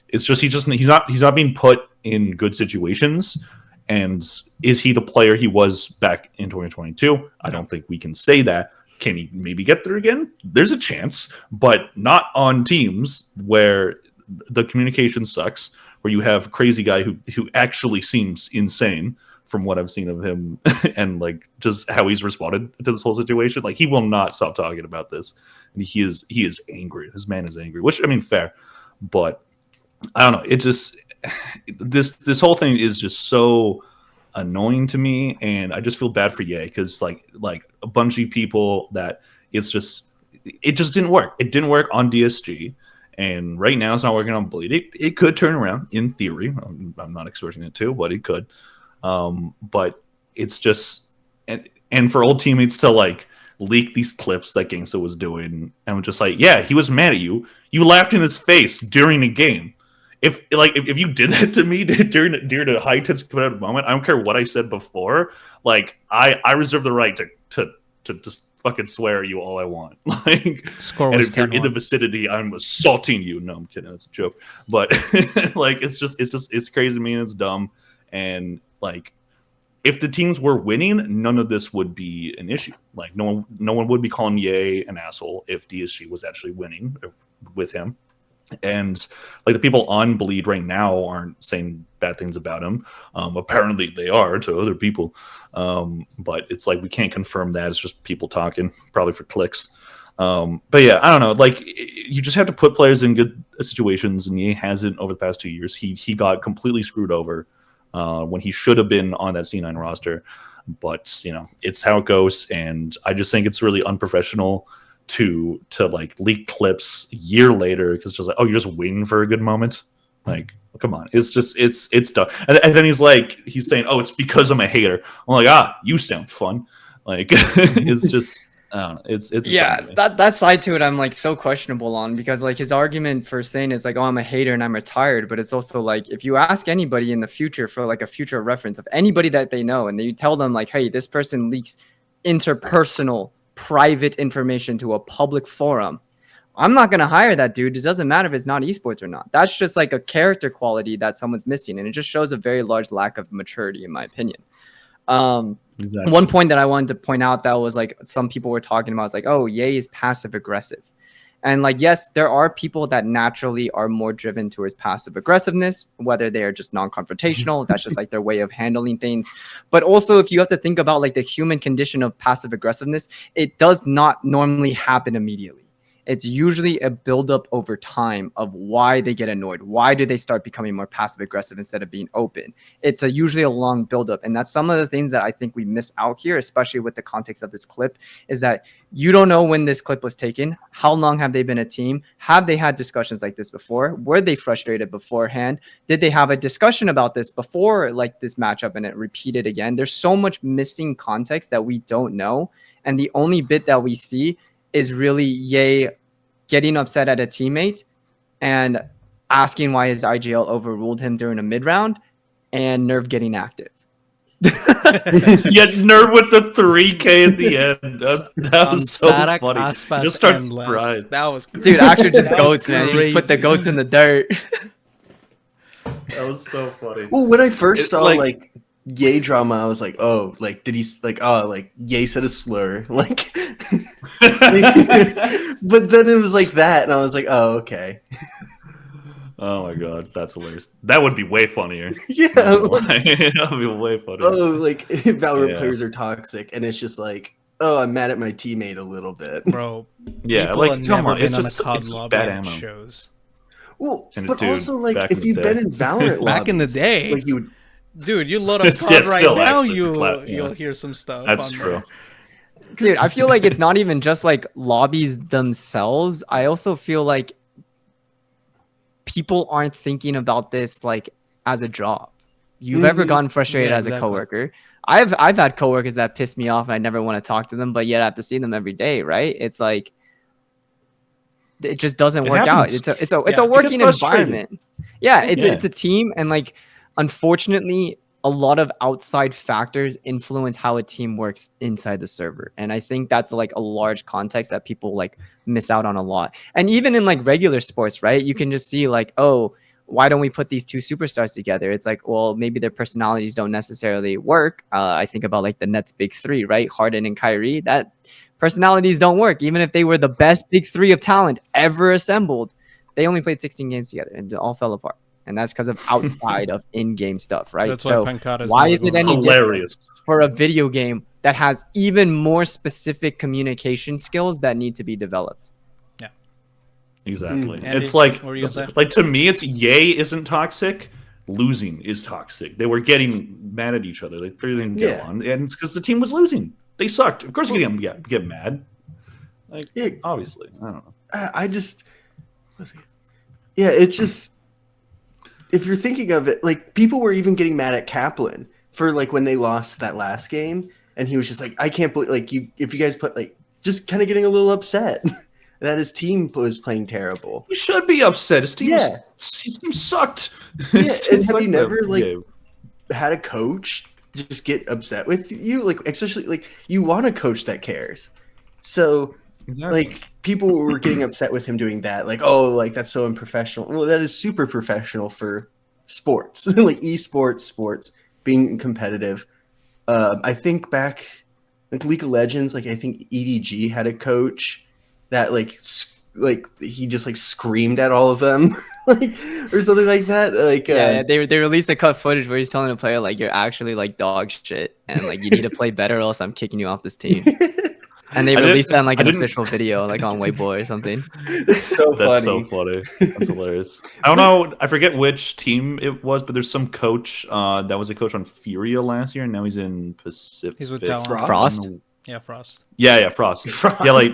it's just he's not being put in good situations. And is he the player he was back in 2022? I don't think we can say that. Can he maybe get there again? There's a chance, but not on teams where the communication sucks, where you have a crazy guy who actually seems insane from what I've seen of him and like just how he's responded to this whole situation. Like he will not stop talking about this. And he is angry. This man is angry, which I mean, fair, but I don't know. It just, this whole thing is just so annoying to me. And I just feel bad for Ye. Cause like a bunch of people that it just didn't work. It didn't work on DSG. And right now it's not working on Bleed. It could turn around in theory. I'm not expecting it to, but it could. But it's just, and for old teammates to like leak these clips that Gengshta was doing, and just like, yeah, he was mad at you. You laughed in his face during a game. If you did that to me during a high tense competitive moment, I don't care what I said before. Like I reserve the right to just fucking swear at you all I want. Like, Score and was if you're in the 10-1. vicinity, I'm assaulting you. No, I'm kidding. It's a joke. But like, it's crazy to me and it's dumb. And like, if the teams were winning, none of this would be an issue. Like no one would be calling Ye an asshole if DSG was actually winning with him. And like the people on Bleed right now aren't saying bad things about him. Apparently they are to other people. But it's like we can't confirm that. It's just people talking, probably for clicks. But yeah, I don't know. Like you just have to put players in good situations, and Ye hasn't over the past 2 years. He got completely screwed over when he should have been on that C9 roster. But you know, it's how it goes, and I just think it's really unprofessional to like leak clips a year later because just like, oh, you're just waiting for a good moment. Like, come on, it's dumb. And then he's saying, oh, it's because I'm a hater. I'm like, you sound fun. Like it's just I don't know. It's dumb Yeah, to me. that side to it I'm like so questionable on, because like his argument for saying it's like, oh, I'm a hater and I'm retired, but it's also like if you ask anybody in the future for like a future reference of anybody that they know and you tell them like, hey, this person leaks interpersonal private information to a public forum, I'm not going to hire that dude. It doesn't matter if it's not esports or not. That's just like a character quality that someone's missing, and it just shows a very large lack of maturity in my opinion. Exactly. One point that I wanted to point out that was like some people were talking about is like, oh, Ye is passive aggressive. And like, yes, there are people that naturally are more driven towards passive aggressiveness, whether they are just non-confrontational, that's just like their way of handling things. But also, if you have to think about like the human condition of passive aggressiveness, it does not normally happen immediately. It's usually a buildup over time of why they get annoyed. Why do they start becoming more passive aggressive instead of being open? It's usually a long buildup. And that's some of the things that I think we miss out here, especially with the context of this clip, is that you don't know when this clip was taken. How long have they been a team? Have they had discussions like this before? Were they frustrated beforehand? Did they have a discussion about this before like this matchup and it repeated again? There's so much missing context that we don't know. And the only bit that we see is really Ye getting upset at a teammate and asking why his IGL overruled him during a mid-round, and Nerve getting active. Yeah, Nerd with the 3K at the end. That was so Sarak, funny. Aspas, Just starts and Les. crying. That was Dude, actually just That was goats, man. You just put the crazy. goats in the dirt. That was so funny. Well, when I first It's saw like- like Ye drama, I was like, oh, like did he like oh like Ye said a slur like, but then it was like that, and I was like, oh okay, Oh my god, that's hilarious. That would be way funnier. yeah. Like, That would be way funnier. oh, like Valorant Yeah. players are toxic, and it's just like, oh, I'm mad at my teammate a little bit. bro. Yeah, People like have come never on, been it's on just a COD it's just lobby bad and ammo. shows. Well, And but dude, also like back if in the you've been day. in Valorant Back in the lobbies, day. like you would. Dude, you load up It's- COD yeah, right still, now, actually, yeah. you'll hear some stuff. That's on true. there. Dude, I feel like it's not even just like lobbies themselves. I also feel like people aren't thinking about this like as a job. You've ever gotten frustrated Yeah, as a exactly. coworker? I've had coworkers that piss me off and I never want to talk to them, but yet I have to see them every day, right? It's like it just doesn't It work out. happens. It's a Yeah. working You get frustrated. environment. Yeah, it's Yeah. it's a team, and like unfortunately a lot of outside factors influence how a team works inside the server. And I think that's like a large context that people like miss out on a lot. And even in like regular sports, right? You can just see like, oh, why don't we put these two superstars together? It's like, well, maybe their personalities don't necessarily work. I think about like the Nets big three, right? Harden and Kyrie, that personalities don't work. Even if they were the best big three of talent ever assembled, they only played 16 games together and it all fell apart. And that's because of outside of in-game stuff, right? That's So why Pancada's why never is it going any on. different Hilarious. for a video game that has even more specific communication skills that need to be developed? Exactly. Andy, It's like, what were you gonna say? like to me, it's Ye isn't toxic. Losing is toxic. They were getting mad at each other. They didn't get Yeah. along, and it's because the team was losing. They sucked. Of course, you get mad. Like, Yeah. obviously, I don't know. I just, yeah, it's just, if you're thinking of it, like people were even getting mad at Kaplan for like when they lost that last game, and he was just like, I can't believe like if you guys put like just kind of getting a little upset that his team was playing terrible. You should be upset. His team, Yeah. his team sucked. Yeah, His and team have you sucked never that like game. had a coach just get upset with you? Like especially like you want a coach that cares. So Exactly. like people were getting upset with him doing that, like, oh, like that's so unprofessional. Well, that is super professional for sports, like esports, sports being competitive. I think back like League of Legends, like I think EDG had a coach that like he just like screamed at all of them, like or something like that. Like Yeah, they released a cut footage where he's telling a player like you're actually like dog shit and like you need to play better or else I'm kicking you off this team. And they I released that in like I an didn't- official video like on Weibo or something. it's so That's funny. so funny. That's hilarious. I don't know. I forget which team it was, but there's some coach that was a coach on Furia last year, and now he's in Pacific. He's with Talon. Frost? Yeah, Frost. Yeah, Frost. Frost. Yeah, like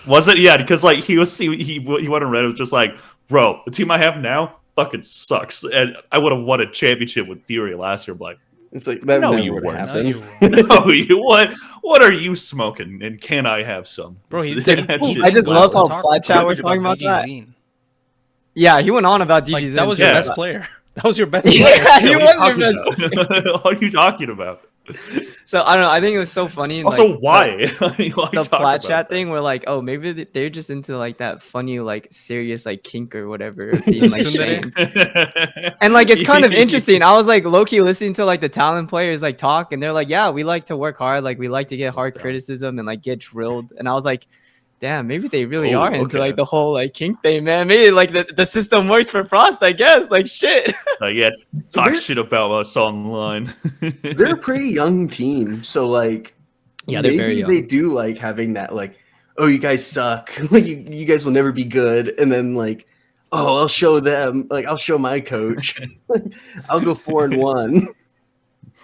was it? Yeah, because like he went on Reddit, was just like, bro, the team I have now fucking sucks, and I would have won a championship with Furia last year. I'm like, It's like that No, never you would weren't. happen. No, you won't. No, you what? What are you smoking? And can I have some? Bro, he That he shit I just went love on how to talk Flat Chat was garbage talking about DG that. Zine. Yeah, he went on about DG Like Zin that was too, your Yeah. best player. That was your best Yeah, player. he What was are your you best. talking about? What are you talking about? So I don't know. I think it was so funny. Also, like, why? the Flat Chat thing where like, oh, maybe they're just into like that funny, like serious, like kink or whatever, of being like Tsundere. shamed. And like it's kind of interesting. I was like low key listening to like the talent players like talk, and they're like, yeah, we like to work hard, like we like to get hard criticism and like get drilled. And I was like, damn, maybe they really Oh, are into okay. like the whole like kink thing, man. Maybe like the system works for Frost, I guess. Like shit. Yeah, talk They're- shit about us online. They're a pretty young team, so like, Yeah, they're maybe very they young. do like having that like, oh, you guys suck, like you guys will never be good, and then like, oh, I'll show them, like I'll show my coach, I'll go 4-1.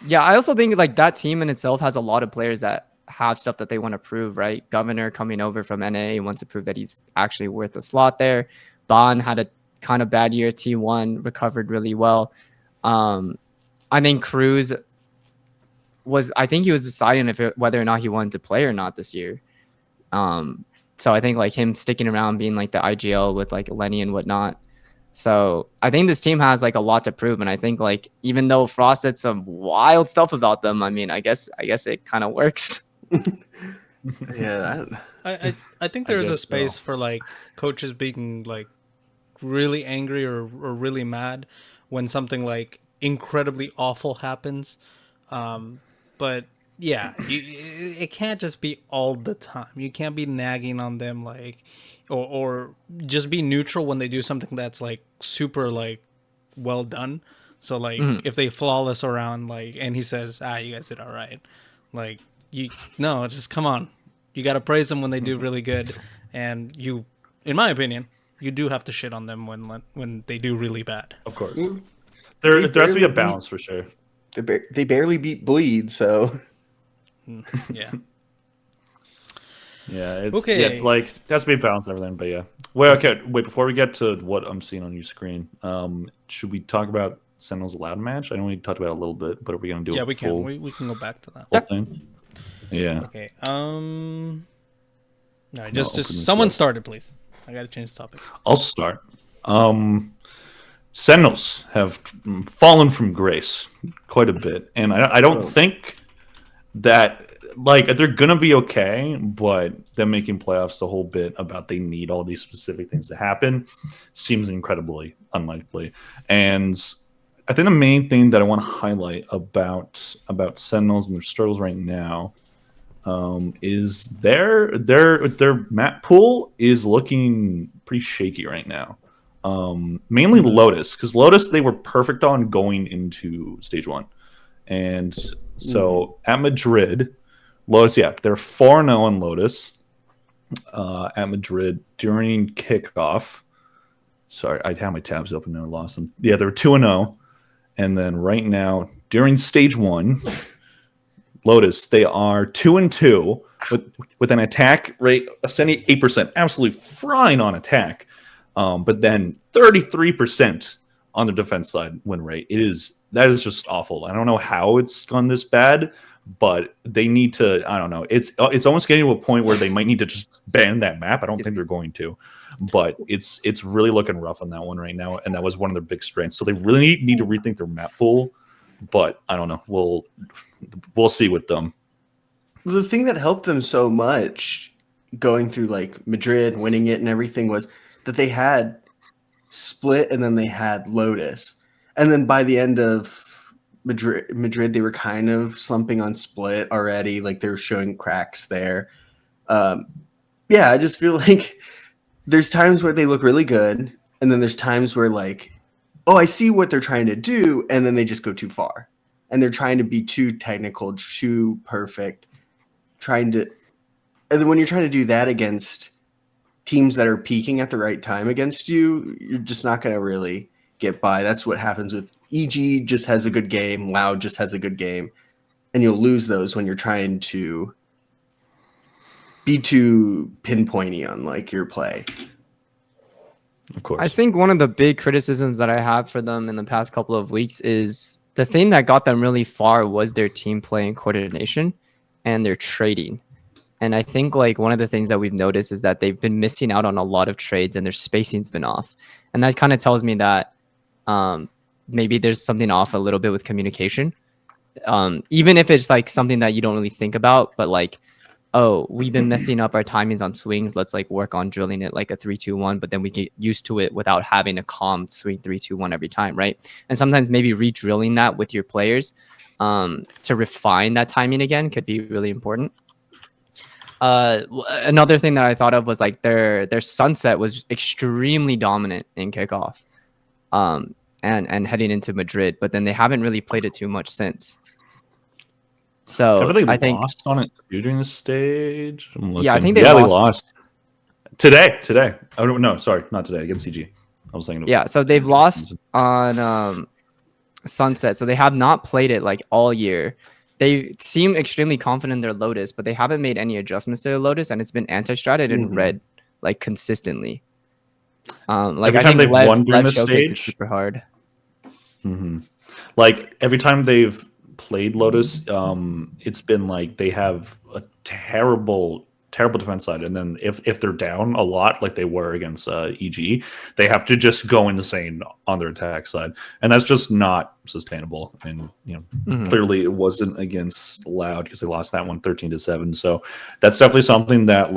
Yeah, I also think like that team in itself has a lot of players that have stuff that they want to prove, right? Governor coming over from NA wants to prove that he's actually worth a slot there. Ban had a kind of bad year, T1 recovered really well. I think Cruz I think he was deciding whether or not he wanted to play or not this year. So I think like him sticking around being like the IGL with like Lenny and whatnot. So I think this team has like a lot to prove, and I think like even though Frost said some wild stuff about them, I mean, I guess it kind of works. Yeah, I think I there is a guess space so. for like coaches being like really angry or really mad when something like incredibly awful happens. But yeah, it can't just be all the time. You can't be nagging on them like, or just be neutral when they do something that's like super like well done. So like if they flawless around like, and he says, you guys did all right. Like just come on. You got to praise them when they do really good. And you, in my opinion, you do have to shit on them when they do really bad. Of course, Well, there they has to be a barely balance for sure. they barely beat Bleed, so Yeah. Yeah, it's Okay. yeah, like there has to be a balance and everything. But yeah, well, okay, wait. Before we get to what I'm seeing on your screen, should we talk about Sentinels Allowed match? I know we talked about it a little bit, but are we gonna do Yeah, a we full, can. We can go back to that. full thing? Yeah. Okay. All right. Just open this someone up. started, please. I gotta change the topic. I'll start. Sentinels have fallen from grace quite a bit, and I don't think that like they're gonna be okay, but them making playoffs the whole bit about they need all these specific things to happen seems incredibly unlikely. And I think the main thing that I want to highlight about Sentinels and their struggles right now is their map pool is looking pretty shaky right now. Mainly Lotus, because Lotus they were perfect on going into stage 1, and so at Madrid, Lotus, yeah, they're 4-0 on Lotus at Madrid during kickoff. Sorry, I had my tabs open and I lost them. Yeah, they're 2-0, and then right now during stage 1, Lotus they are 2-2 with an attack rate of 78%, absolutely frying on attack. But then 33% on the defense side win rate. That is just awful. I don't know how it's gone this bad, but they need to. I don't know. It's almost getting to a point where they might need to just ban that map. I don't think they're going to, but it's really looking rough on that one right now, and that was one of their big strengths. So they really need to rethink their map pool. But I don't know. We'll see with them. the thing that helped them so much going through like Madrid, winning it and everything was that they had Split and then they had Lotus. And then by the end of Madrid they were kind of slumping on Split already. Like they were showing cracks there. Yeah, I just feel like there's times where they look really good. And then there's times where like, oh, I see what they're trying to do. And then they just go too far. And they're trying to be too technical, too perfect. And then when you're trying to do that against teams that are peaking at the right time against you, you're just not going to really get by. That's what happens with EG just has a good game, Loud just has a good game, and you'll lose those when you're trying to be too pinpointy on like your play. Of course. I think one of the big criticisms that I have for them in the past couple of weeks is the thing that got them really far was their team play and coordination and their trading. And I think like one of the things that we've noticed is that they've been missing out on a lot of trades and their spacing's been off. And that kind of tells me that maybe there's something off a little bit with communication. Even if it's like something that you don't really think about, but like, oh, we've been messing up our timings on swings. Let's like work on drilling it like a 3-2-1, but then we get used to it without having a calm swing 3-2-1 every time, right? And sometimes maybe re-drilling that with your players to refine that timing again could be really important. Another thing that I thought of was like their sunset was extremely dominant in kickoff, and heading into Madrid, but then they haven't really played it too much since. So Haven't they I think lost on it during this stage? Yeah, I think they lost today. Oh no, sorry, not today against CG. I was thinking. Yeah, so they've lost on Sunset, so they have not played it like all year. They seem extremely confident in their Lotus, but they haven't made any adjustments to their Lotus, and it's been anti-stratted and red like consistently. Like every I time think they've won during this showcase is stage, super hard. Like every time they've played Lotus, it's been like they have a terrible defense side, and then if they're down a lot, like they were against EG, they have to just go insane on their attack side, and that's just not sustainable. And clearly it wasn't against Loud because they lost that one 13-7. So that's definitely something that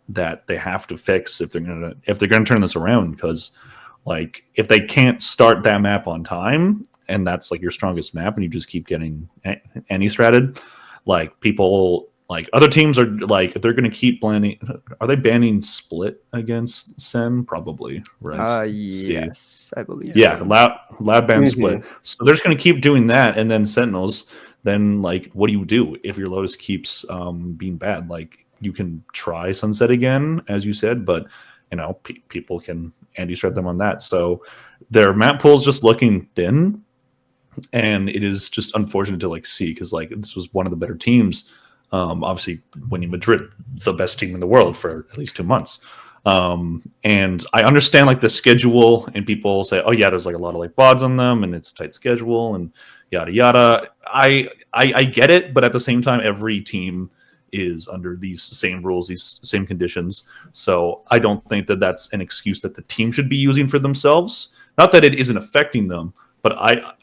that they have to fix if they're gonna turn this around, because like if they can't start that map on time, and that's like your strongest map, and you just keep getting anti-stratted, like people, like other teams are like, if they're going to keep banning, are they banning Split against Sen? Probably, right? Yes, I believe. Yeah, loud ban Split. So they're just going to keep doing that, and then Sentinels. Then like, what do you do if your Lotus keeps being bad? Like you can try Sunset again, as you said, but people can anti-strat them on that. So their map pool is just looking thin, and it is just unfortunate to like see, because like this was one of the better teams. Obviously winning Madrid, the best team in the world for at least 2 months. And I understand like the schedule, and people say, oh yeah, there's like a lot of like VODs on them and it's a tight schedule and yada yada. I get it, but at the same time, every team is under these same rules, these same conditions. So I don't think that that's an excuse that the team should be using for themselves. Not that it isn't affecting them, but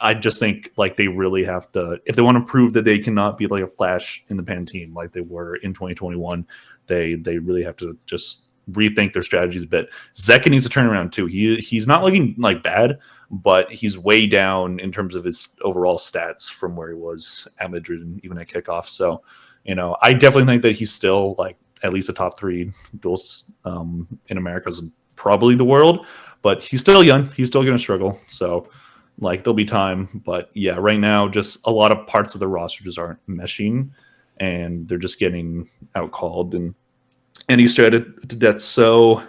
I just think like they really have to, if they want to prove that they cannot be like a flash in the pan team like they were in 2021, they really have to just rethink their strategies a bit. Zeka needs to turn around too. He's not looking like bad, but he's way down in terms of his overall stats from where he was at Madrid and even at kickoff. So, I definitely think that he's still like at least a top 3 duels in Americas and probably the world, but he's still young. He's still going to struggle. So like there'll be time, but yeah, right now just a lot of parts of the roster just aren't meshing, and they're just getting outcalled and anti-stratted to death. So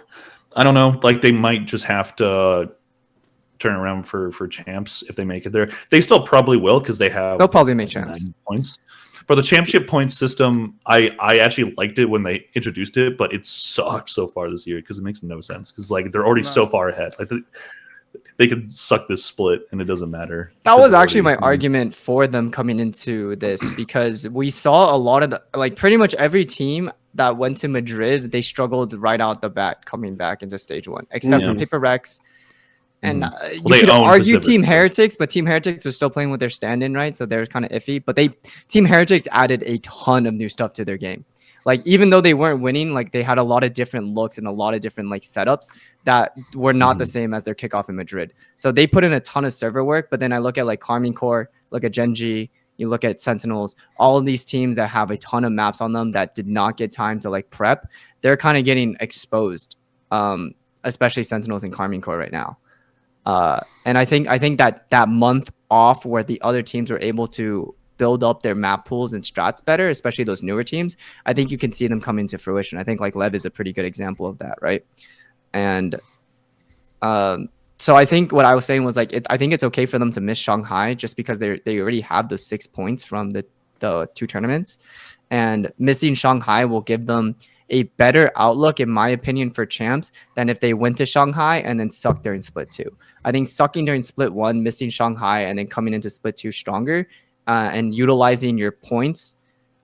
I don't know, like they might just have to turn around for champs if they make it there. They still probably will, because they'll probably make champs points. For the championship points system, I actually liked it when they introduced it, but it sucked so far this year because it makes no sense, because like they're already so far ahead. Like they could suck this split and it doesn't matter. That was actually my argument for them coming into this, because we saw a lot of like pretty much every team that went to Madrid, they struggled right out the bat coming back into stage 1, except for Paper Rex. And you could argue Team Heretics, but Team Heretics was still playing with their stand-in, right? So they're kind of iffy. But Team Heretics added a ton of new stuff to their game. Like even though they weren't winning, like they had a lot of different looks and a lot of different like setups that were not the same as their kickoff in Madrid. So they put in a ton of server work. But then I look at like Carmine Core, look at Genji, you look at Sentinels, all of these teams that have a ton of maps on them that did not get time to like prep, they're kind of getting exposed, especially Sentinels and Carmine Core right now. And I think that month off where the other teams were able to build up their map pools and strats better, especially those newer teams, I think you can see them come into fruition. I think like Lev is a pretty good example of that, right? And so I think what I was saying was like, I think it's okay for them to miss Shanghai just because they already have the 6 points from the 2 tournaments, and missing Shanghai will give them a better outlook, in my opinion, for champs than if they went to Shanghai and then sucked during split 2. I think sucking during split 1, missing Shanghai, and then coming into split 2 stronger, and utilizing your points.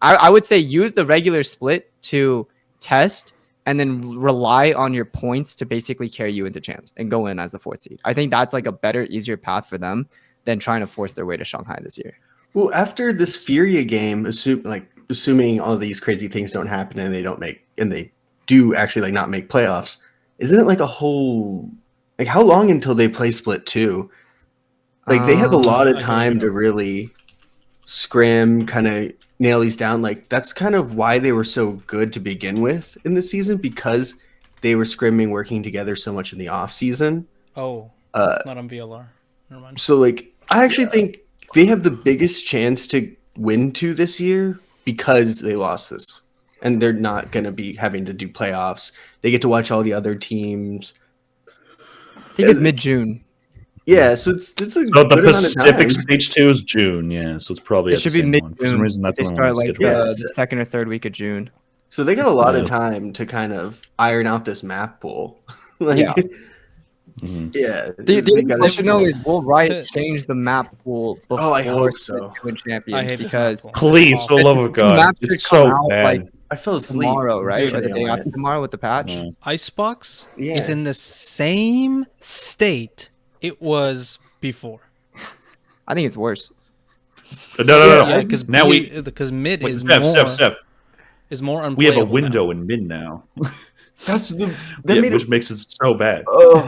I would say use the regular split to test and then rely on your points to basically carry you into champs and go in as the 4th seed. I think that's like a better, easier path for them than trying to force their way to Shanghai this year. Well, after this Furia game, assuming all these crazy things don't happen and they do actually like not make playoffs, isn't it like a whole like how long until they play split 2? Like they have a lot of time to really scrim, kind of nail these down. Like that's kind of why they were so good to begin with in the season, because they were scrimming, working together so much in the off season. Oh, it's not on VLR. Never mind. So like I actually think they have the biggest chance to win 2 this year because they lost this, and they're not going to be having to do playoffs. They get to watch all the other teams. I think it's mid-June. Yeah, so it's a So good the amount of Pacific time. Stage 2 is June, yeah. So it's probably It should be mid-June. For some reason, that's they when start like Yeah. the 2nd or 3rd week of June. So they got a lot of Yeah. time to kind of iron out this map pool. Like, Yeah. yeah. The they gotta- question though is, will Riot To- change the map pool before Oh, I hope Split so. 2 and I Champions? hate this Because map pool. Please, for the love of God. maps It's should come so out, bad. like, I fell asleep tomorrow, right? Or the yesterday day on after it. tomorrow with the patch. Yeah. Icebox Yeah. is in the same state it was before. I think it's worse. No. Yeah, because Now because mid Wait, is Steph. more unplayable. We have a now. window in mid now. That's the Which makes it so bad. Oh,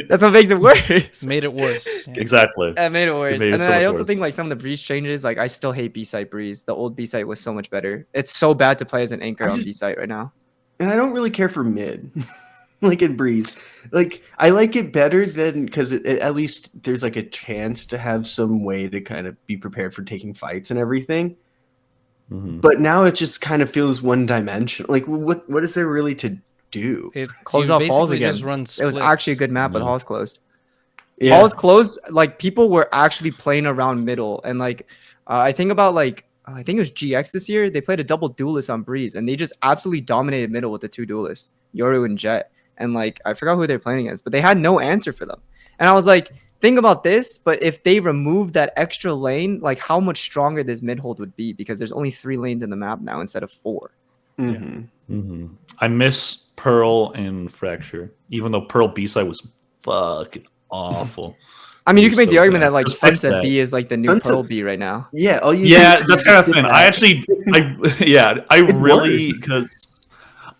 That's what makes it worse. Made it worse. Yeah. Exactly. That made it worse. made it And so then I much also worse. think like some of the breeze changes, like I still hate B-site breeze. The old B-site was so much better. It's so bad to play as an anchor I on just- B-site right now. and I don't really care for mid, like in Breeze. Like I like it better than because at least there's like a chance to have some way to kind of be prepared for taking fights and everything. Mhm. But now it just kind of feels one dimensional. Like what is there really to do? It Close you off halls basically again. just run It was splits. actually a good map with Yeah. halls closed. Yeah, Halls closed, like people were actually playing around middle. And like I think about like I think it was GX this year. They played a double duelist on Breeze and they just absolutely dominated middle with the 2 duelists, Yoru and Jet. And like I forgot who they're playing against, but they had no answer for them. And I was like, think about this, but if they remove that extra lane, like how much stronger this mid hold would be, because there's only 3 lanes in the map now instead of 4. Mhm. I miss Pearl and Fracture, even though Pearl B-side was fucking awful. I mean, you It can was make the so argument bad. that like Just fix Sunset that. B is like the new Sunset- Pearl B right now. Yeah. All you Yeah, do that's is kind of just thing. get I that. actually, It's really, worse. because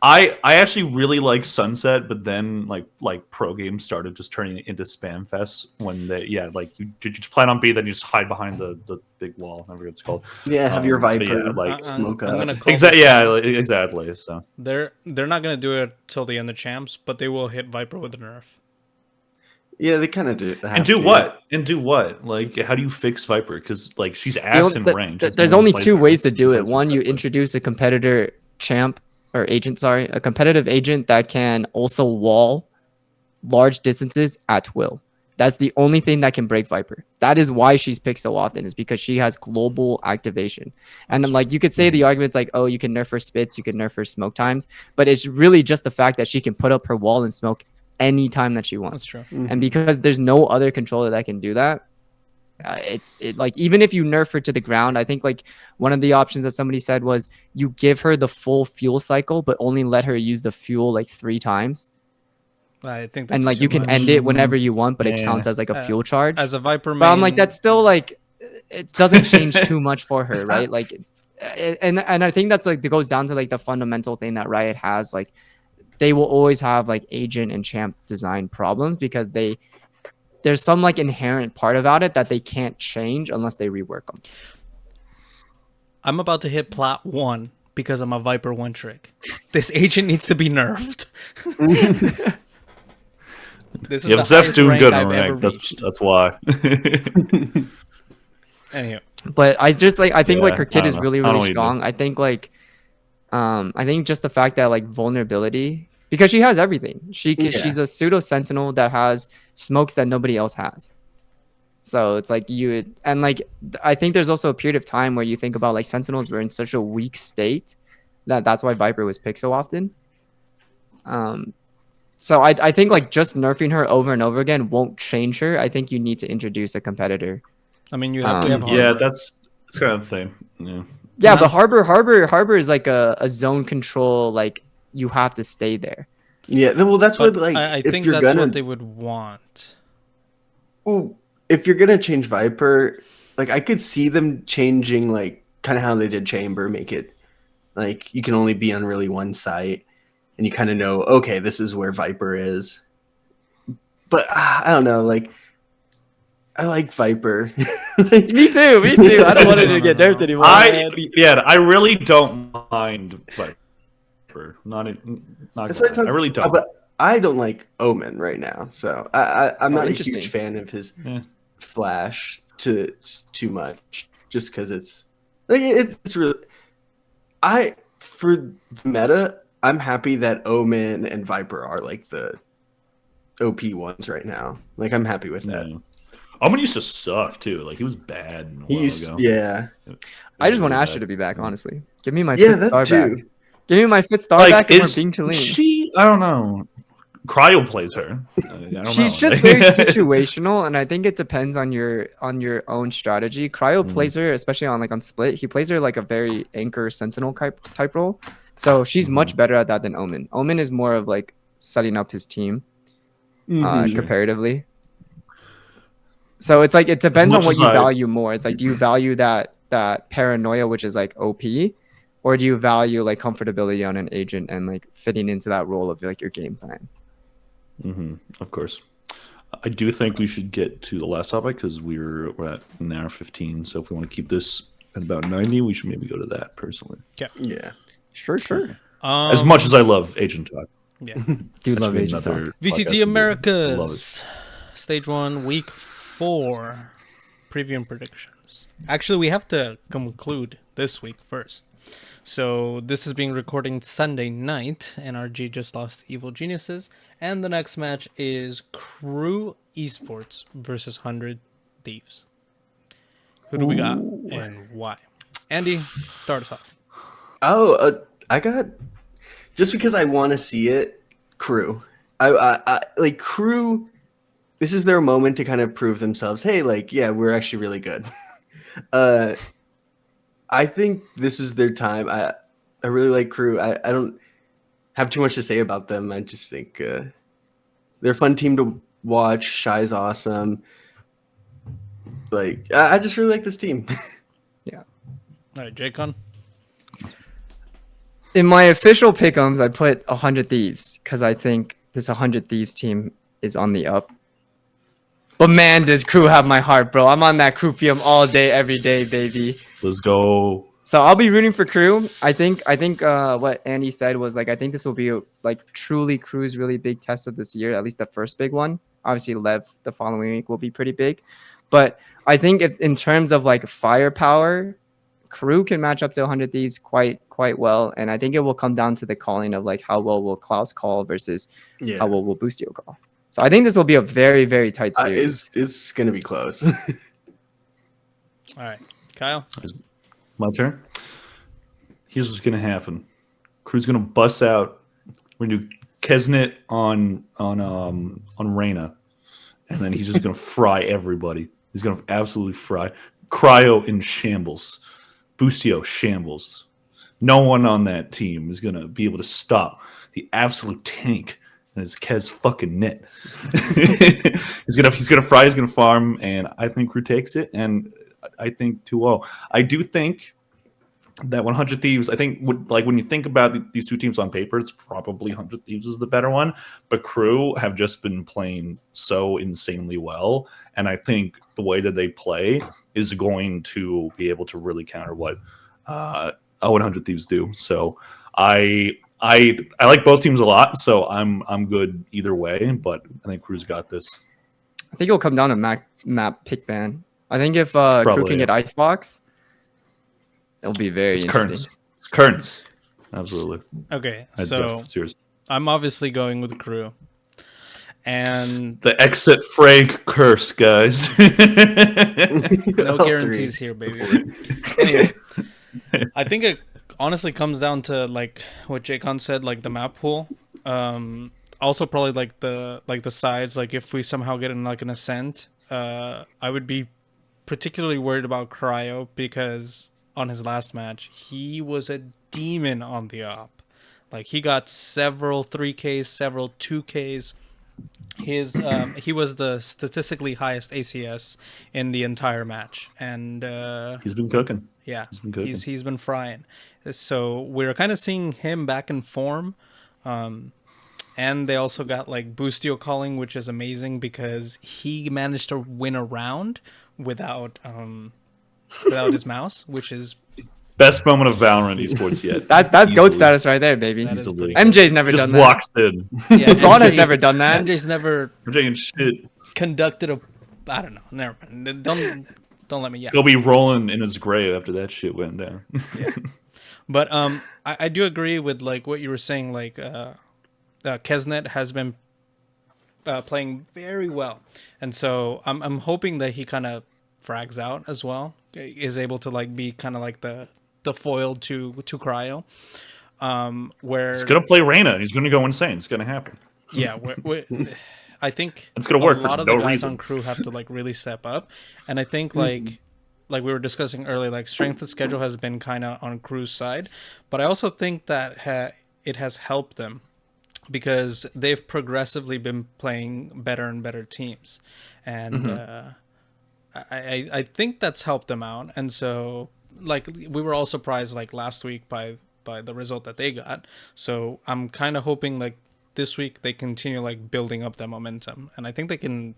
I actually really like Sunset, but then like pro games started just turning it into spam fest when they like you just plan on B, then you just hide behind the big wall, whatever it's called. Yeah, have your But Viper yeah, like smoke I'm up. gonna call exactly, this yeah, now. exactly. So They're not gonna do it till the end of champs, but they will hit Viper with a nerf. Yeah, they kind of do. and do what? And do what? Like, how do you fix Viper? Because like she's ass in range. There's only 2 ways to do it. One, you introduce a competitor champ or agent, sorry, a competitive agent that can also wall large distances at will. That's the only thing that can break Viper. That is why she's picked so often, is because she has global activation. And then, like, you could say the argument's like, oh, you can nerf her spits, you can nerf her smoke times, but it's really just the fact that she can put up her wall and smoke any time that she wants. That's true. Mhm. And because there's no other controller that can do that, it's like, even if you nerf her to the ground, I think like one of the options that somebody said was you give her the full fuel cycle, but only let her use the fuel like 3 times. I think that's And like too you can much. end it whenever you want, but it Yeah. counts as like a Uh, fuel charge. as a Viper main. But I'm like, that's still like, it doesn't change too much for her, right? Like, and I think that's like, it goes down to like the fundamental thing that Riot has. Like, they will always have like agent and champ design problems because there's some like inherent part about it that they can't change unless they rework them. I'm about to hit plot 1 because I'm a Viper one trick. This agent needs to be nerfed. This is yeah, the Zeph's highest doing rank good I've on ever rank. reached. That's why. Anyway, But I just like, I think Yeah, like her I kit don't is know. really, I don't know really either. strong. I think like, I think just the fact that like vulnerability, because she has everything. She's a pseudo sentinel that has smokes that nobody else has. So it's like I think there's also a period of time where you think about like sentinels were in such a weak state That's why Viper was picked so often. So I think like just nerfing her over and over again won't change her. I think you need to introduce a competitor. I mean, we have Yeah, Harbor. that's kind of the thing. Yeah. Yeah, but Harbor is like a zone control. Like you have to stay there. Yeah, well, that's But what like I if think you're that's gonna what they would want. well, if you're gonna change Viper, like I could see them changing like kind of how they did Chamber, make it like you can only be on really one site, and you kind of know, okay, this is where Viper is. But I don't know, like I like Viper. Me too. I don't want it to get nerfed anymore. I really don't mind Viper. Not That's what it sounds, I really don't. But I don't like Omen right now, so I'm not a interesting. huge fan of his flash too much, just because it's like it's really. For the meta, I'm happy that Omen and Viper are like the OP ones right now. Like I'm happy with that. Yeah. Omen used to suck too. Like he was bad a while ago. Yeah. I just want Asher to be back. Honestly, give me my Yeah, fifth that star too. back. Give me my fifth star back, and we're being Chilene. She, I don't know. Cryo plays her. I don't She's know. just very situational, and I think it depends on your own strategy. Cryo plays her, especially on split. He plays her like a very anchor sentinel type role, so she's much better at that than Omen. Omen is more of like setting up his team comparatively. So it's like it depends on what you value more. It's like, do you value that paranoia, which is like OP, or do you value like comfortability on an agent and like fitting into that role of like your game plan? Of course. I do think we should get to the last topic because we're at an hour 15. So if we want to keep this at about 90, we should maybe go to that personally. Yeah. Sure. As much as I love Agent Talk. Yeah. Do love Agent Talk. VCT Americas. Stage 1, Week 4. Preview and predictions. Actually, we have to conclude this week first. So this is being recorded Sunday night. NRG just lost to Evil Geniuses. And the next match is Crew Esports versus 100 Thieves. Who do we got and why? Andy, start us off. I got, just because I want to see it, Crew. I like Crew. This is their moment to kind of prove themselves. Hey, like, yeah, we're actually really good. I think this is their time. I really like Crew. I don't have too much to say about them. I just think they're a fun team to watch. Shy's awesome. Like, I just really like this team. Yeah. All right, Jaycon. In my official pick'ems, I put 100 Thieves because I think this 100 Thieves team is on the up. But man, does Crew have my heart, bro. I'm on that Crew PM all day, every day, baby. Let's go. So I'll be rooting for Crew. I think what Andy said was like, I think this will be like truly Crew's really big test of this year, at least the first big one. Obviously, Lev the following week will be pretty big. But I think if, in terms of like firepower, Crew can match up to 100 Thieves quite well. And I think it will come down to the calling of like how well will Klaus call versus how well will Boostio call. So I think this will be a very, very tight series. It's going to be close. All right, Kyle. My turn. Here's what's gonna happen. Crew's gonna bust out. We're gonna do Kesnet on Reyna, and then he's just gonna fry everybody. He's gonna absolutely fry. Cryo in shambles. Boostio shambles. No one on that team is gonna be able to stop the absolute tank. And it's Kez fucking net. he's gonna fry. He's gonna farm, and I think Crew takes it. And I think 2-0. I do think that 100 Thieves, I think, when you think about these two teams on paper, it's probably 100 Thieves is the better one. But Crew have just been playing so insanely well. And I think the way that they play is going to be able to really counter what 100 Thieves do. So I like both teams a lot. So I'm good either way. But I think Crew's got this. I think it'll come down to map pick ban. I think if Crew can get Icebox, it'll be very interesting. Currents. Absolutely. Okay, so I'm obviously going with Crew. And the exit Frag curse, guys. No guarantees here, baby. Anyway, I think honestly comes down to like what Jacon said, like the map pool. Also probably like the sides. Like if we somehow get in like an ascent, I would be particularly worried about Cryo because on his last match he was a demon on the op. Like he got several 3Ks, several 2Ks. He was the statistically highest ACS in the entire match, and He's been cooking. yeah, He's been cooking. he's been frying. So we're kind of seeing him back in form. And they also got like Boostio calling, which is amazing because he managed to win a round without his mouse, which is Best moment of Valorant esports yet. That's Easily. GOAT status right there, baby. that is Easily. pretty MJ's never Just done that. walks in. yeah, Braun has never done that. MJ's never MJ and shit. conducted a. I don't know. Never mind. Don't let me. Yeah. He'll be rolling in his grave after that shit went down. But I do agree with like what you were saying. Like Kesnet has been playing very well, and so I'm hoping that he kind of frags out as well, is able to like be kind of like the foil to Cryo, where He's gonna play Reyna. He's gonna go insane. It's gonna happen. yeah, I think It's gonna work a for lot of no the guys reason. on crew have to like really step up, and I think like we were discussing earlier, like strength of schedule has been kind of on crew's side, but I also think that it has helped them because they've progressively been playing better and better teams, and I think that's helped them out, and so like we were all surprised like last week by the result that they got, so I'm kind of hoping like this week they continue like building up that momentum, and I think they can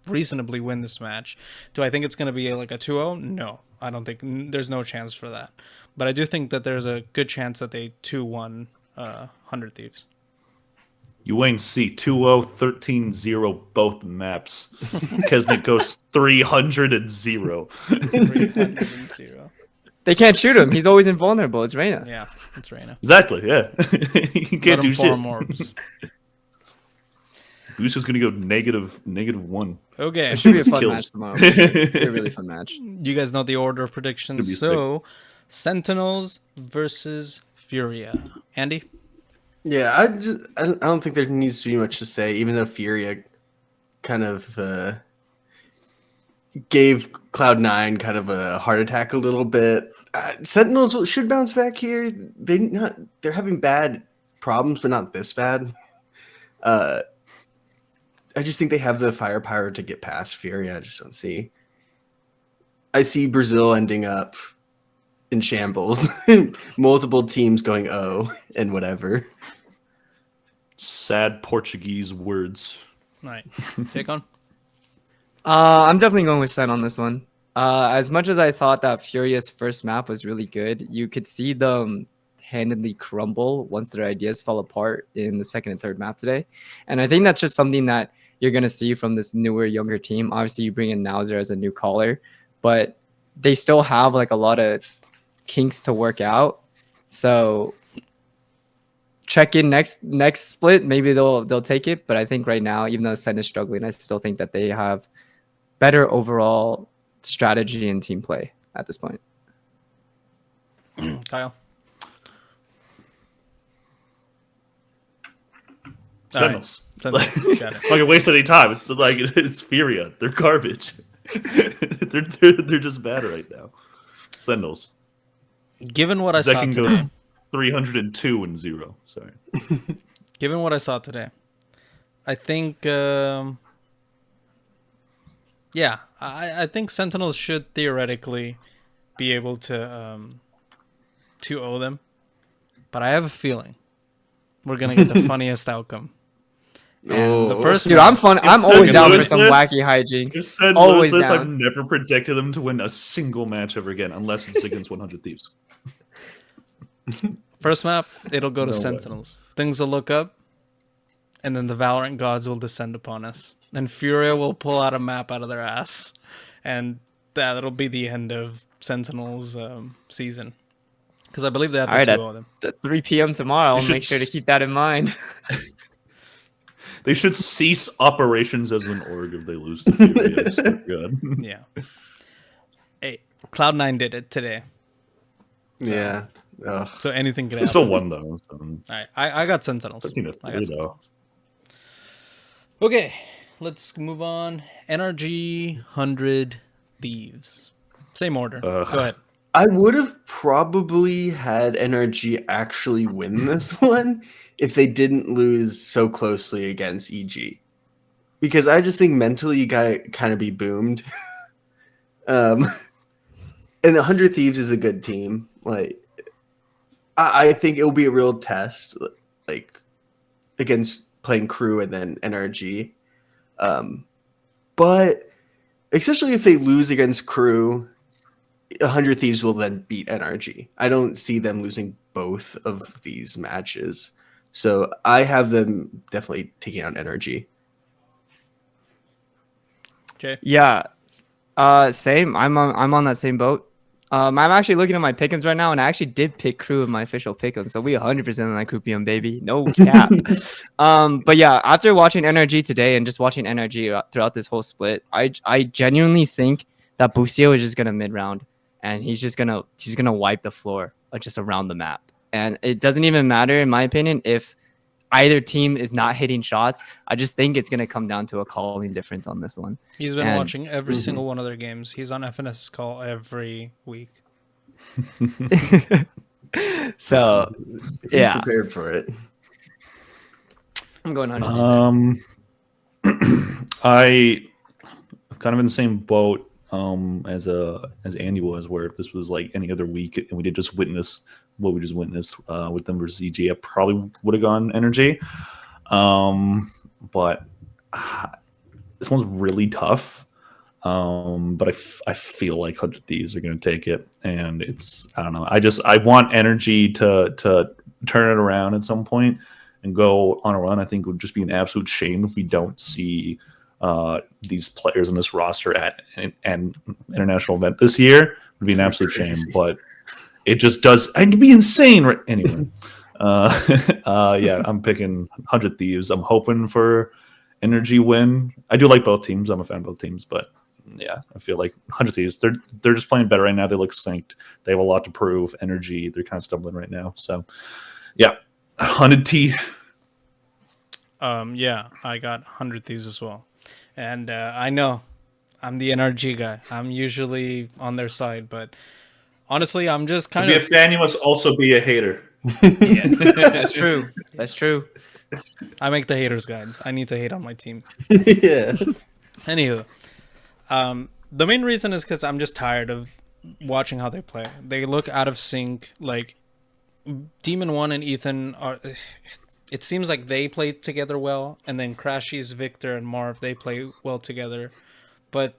reasonably win this match. Do I think it's going to be like a 2-0? No, I don't think. There's no chance for that, but I do think that there's a good chance that they 2-1 100 Thieves. You ain't see 2-0, 13-0 both maps. Kesnet goes 300-0. 300-0. They can't shoot him. He's always invulnerable. It's Reyna. Yeah, it's Reyna. Exactly, yeah. You Let can't do him shit. farm orbs. Boost is gonna go -1. Okay, It should be a fun Kills. match tomorrow. It'll be a really fun match. you guys know the order of predictions. Should be So, Sentinels versus Furia. Andy? Yeah, I don't think there needs to be much to say, even though Furia kind of gave Cloud9 kind of a heart attack a little bit. Sentinels should bounce back here. They're having bad problems, but not this bad. I just think they have the firepower to get past Furia. I just don't see. I see Brazil ending up in shambles. Multiple teams going and whatever. Sad Portuguese words. All right. Take on. I'm definitely going with Sen on this one. As much as I thought that Furia's first map was really good, you could see them handedly crumble once their ideas fell apart in the second and third map today. And I think that's just something that you're going to see from this newer, younger team. Obviously, you bring in Nauser as a new caller, but they still have like a lot of kinks to work out. So check in next split. Maybe they'll take it. But I think right now, even though Sen is struggling, I still think that they have better overall strategy and team play at this point. Kyle? Sentinels. Sentinels. Got it. Like a waste of any time. It's like it's Furia. They're garbage. they're just bad right now. Sentinels. Given what I saw Second today, goes 302-0. Sorry. given what I saw today, I think, I think Sentinels should theoretically be able to owe them, but I have a feeling we're gonna get the funniest outcome. And the first Dude, match- I'm Sen always down for Lewis some this- wacky If hijinks. said Always Lewis, I've down. never predicted them to win a single match ever again, unless it's against 100 Thieves. First map, it'll go to No way. Sentinels. Things will look up, and then the Valorant gods will descend upon us. Then Furia will pull out a map out of their ass, and that'll be the end of Sentinels' season. Because I believe they have to Alright, 2-0 them. At 3 p.m. tomorrow, I'll should make sure to keep that in mind. They should cease operations as an org if they lose to Furia. I swear to God. Yeah. Hey, Cloud9 did it today. Yeah, Ugh. So anything can They happen. still won though. So. All right, I got Sentinels. 13-3 I got though. Sentinels. Okay, let's move on. NRG 100 Thieves. Same order. Go ahead. I would have probably had NRG actually win this one if they didn't lose so closely against EG. Because I just think mentally you gotta kind of be boomed. And 100 Thieves is a good team. Like, I think it will be a real test, like against playing Crew and then NRG. But especially if they lose against Crew, 100 Thieves will then beat NRG. I don't see them losing both of these matches. So I have them definitely taking out NRG. Okay. Yeah. Same. I'm on that same boat. I'm actually looking at my pick'ems right now, and I actually did pick Crew in my official pick'em, so we 100% on that Croupium, baby. No cap. But yeah, after watching NRG today and just watching NRG throughout this whole split, I genuinely think that Busio is just gonna mid round, and he's gonna wipe the floor just around the map, and it doesn't even matter in my opinion if either team is not hitting shots. I just think it's gonna come down to a calling difference on this one. He's been watching every single one of their games. He's on FNS's call every week. So He's yeah, prepared for it. I'm going 100. I'm kind of in the same boat as Andy was, where if this was like any other week and we did just witness what we just witnessed with them versus EG, I probably would have gone NRG. But this one's really tough. But I feel like 100 Thieves are going to take it, and I don't know. I want NRG to turn it around at some point and go on a run. I think it would just be an absolute shame if we don't see these players on this roster at an international event this year. It would be an absolute shame, but it just does. It'd be insane. Anyway, yeah, I'm picking 100 Thieves. I'm hoping for NRG win. I do like both teams. I'm a fan of both teams, but yeah, I feel like 100 Thieves. They're just playing better right now. They look synced. They have a lot to prove. NRG, they're kind of stumbling right now. So yeah, 100 T. Yeah, I got 100 Thieves as well. And I know I'm the NRG guy. I'm usually on their side, but honestly, I'm just kind To of... be a fan, you must also be a hater. Yeah, That's true. That's true. I make the haters guides. I need to hate on my team. Yeah. Anywho, the main reason is because I'm just tired of watching how they play. They look out of sync. Like, Demon 1 and Ethan are... It seems like they play together well, and then Crashies, Victor, and Marv, they play well together. But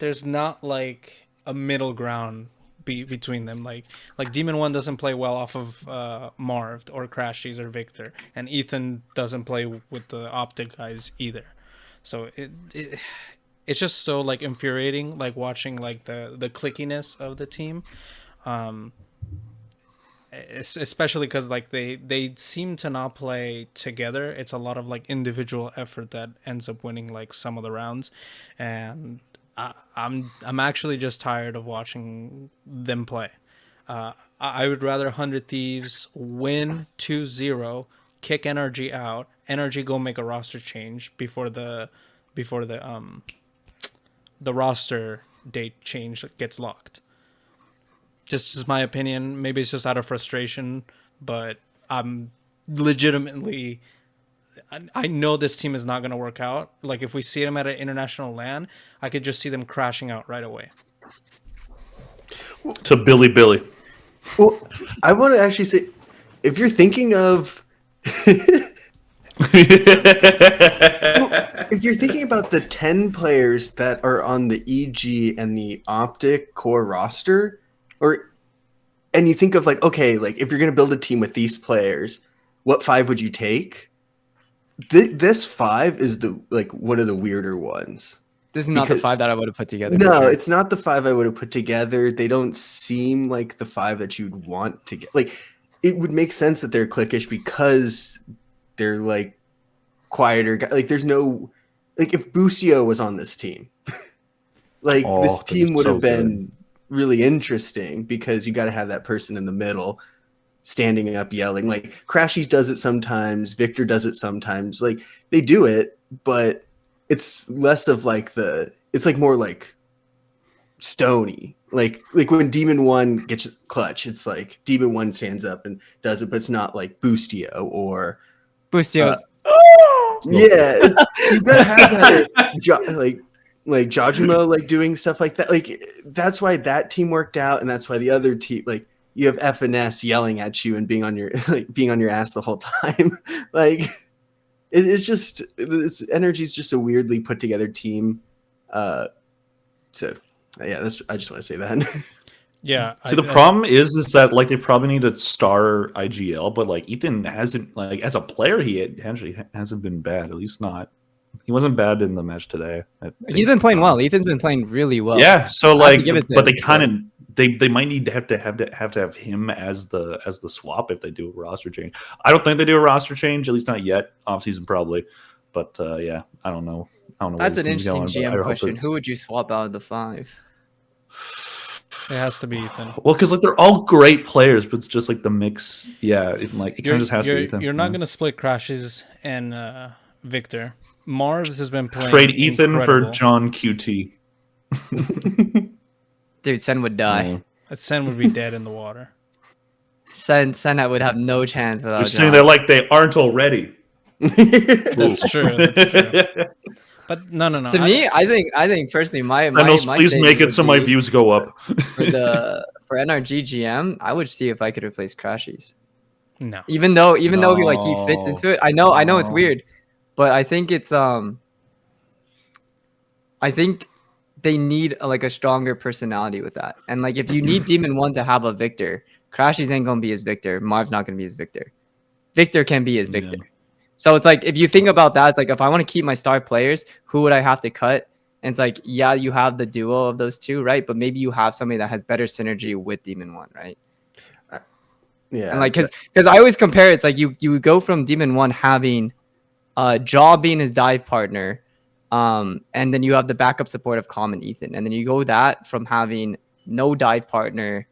there's not, like, a middle ground between them. Like Demon 1 doesn't play well off of Marv or Crashies or Victor, and Ethan doesn't play with the Optic guys either. So it's just so, like, infuriating, like, watching, like, the clickiness of the team. Especially because, like, they seem to not play together. It's a lot of, like, individual effort that ends up winning, like, some of the rounds, and I'm actually just tired of watching them play. I would rather 100 Thieves win 2-0, kick NRG out, NRG go make a roster change before the roster date change gets locked. Just my opinion. Maybe it's just out of frustration, but I'm legitimately... I know this team is not going to work out. Like, if we see them at an international LAN, I could just see them crashing out right away. To Billy. Well, I want to actually say, if you're thinking of... if you're thinking about the 10 players that are on the EG and the Optic core roster... and you think of, like, okay, like, if you're going to build a team with these players, what 5 would you take? This 5 is one of the weirder ones. This is not the 5 that I would have put together. No, it's not the 5 I would have put together. They don't seem like the 5 that you'd want to get. Like, it would make sense that they're cliquish because they're, like, quieter. Like, there's no... Like, if Busio was on this team, like, this team would have been... really interesting because you got to have that person in the middle. standing up yelling. Like Crashies does it sometimes, Victor does it sometimes. Like they do it, but it's less of like it's like more like stony. Like when Demon 1 gets clutch, it's like Demon 1 stands up and does it, but it's not like Boostio or Boostio's. yeah. You gotta have that like Jajimo like doing stuff like that. Like that's why that team worked out, and that's why the other team, like you have FNS yelling at you and being on your ass the whole time. Like it's just NRG's just a weirdly put together team. I just want to say that. Yeah. So the problem is that like they probably need a star IGL, but like Ethan hasn't, like as a player he actually hasn't been bad. At least not. He wasn't bad in the match today. He's been playing well. Ethan's been playing really well. Yeah. So like, but they him. kind of they might need to have him as the swap if they do a roster change. I don't think they do a roster change, at least not yet. Off season probably, but yeah, I don't know. That's an interesting GM question. Who would you swap out of the 5? It has to be Ethan. Well, because like they're all great players, but it's just like the mix. Yeah, it kind of just has to be Ethan. You're not gonna split Crashes and Victor. Marv has been playing. Trade Ethan incredible. for John QT. Dude, Sen would die. That Sen would be dead in the water. Sen would have no chance without. You're saying they're like they aren't already. That's true. That's true. But no. To me, I think personally, my please make it so my views go up. for NRG GM, I would see if I could replace Crashies. No. Even though like he fits into it. I know it's weird, but I think it's I think they need like a stronger personality with that. And like if you need Demon 1 to have a Victor, Crashies ain't gonna be his Victor. Marv's not gonna be his Victor. Victor can be his Victor. Yeah. So it's like if you think about that, it's like if I want to keep my star players, who would I have to cut? And it's like, yeah, you have the duo of those two, right? But maybe you have somebody that has better synergy with Demon 1, right? Yeah. And like because I always compare it's like you go from Demon 1 having Jaw being his dive partner, and then you have the backup support of Calm and Ethan. And then you go that from having no dive partner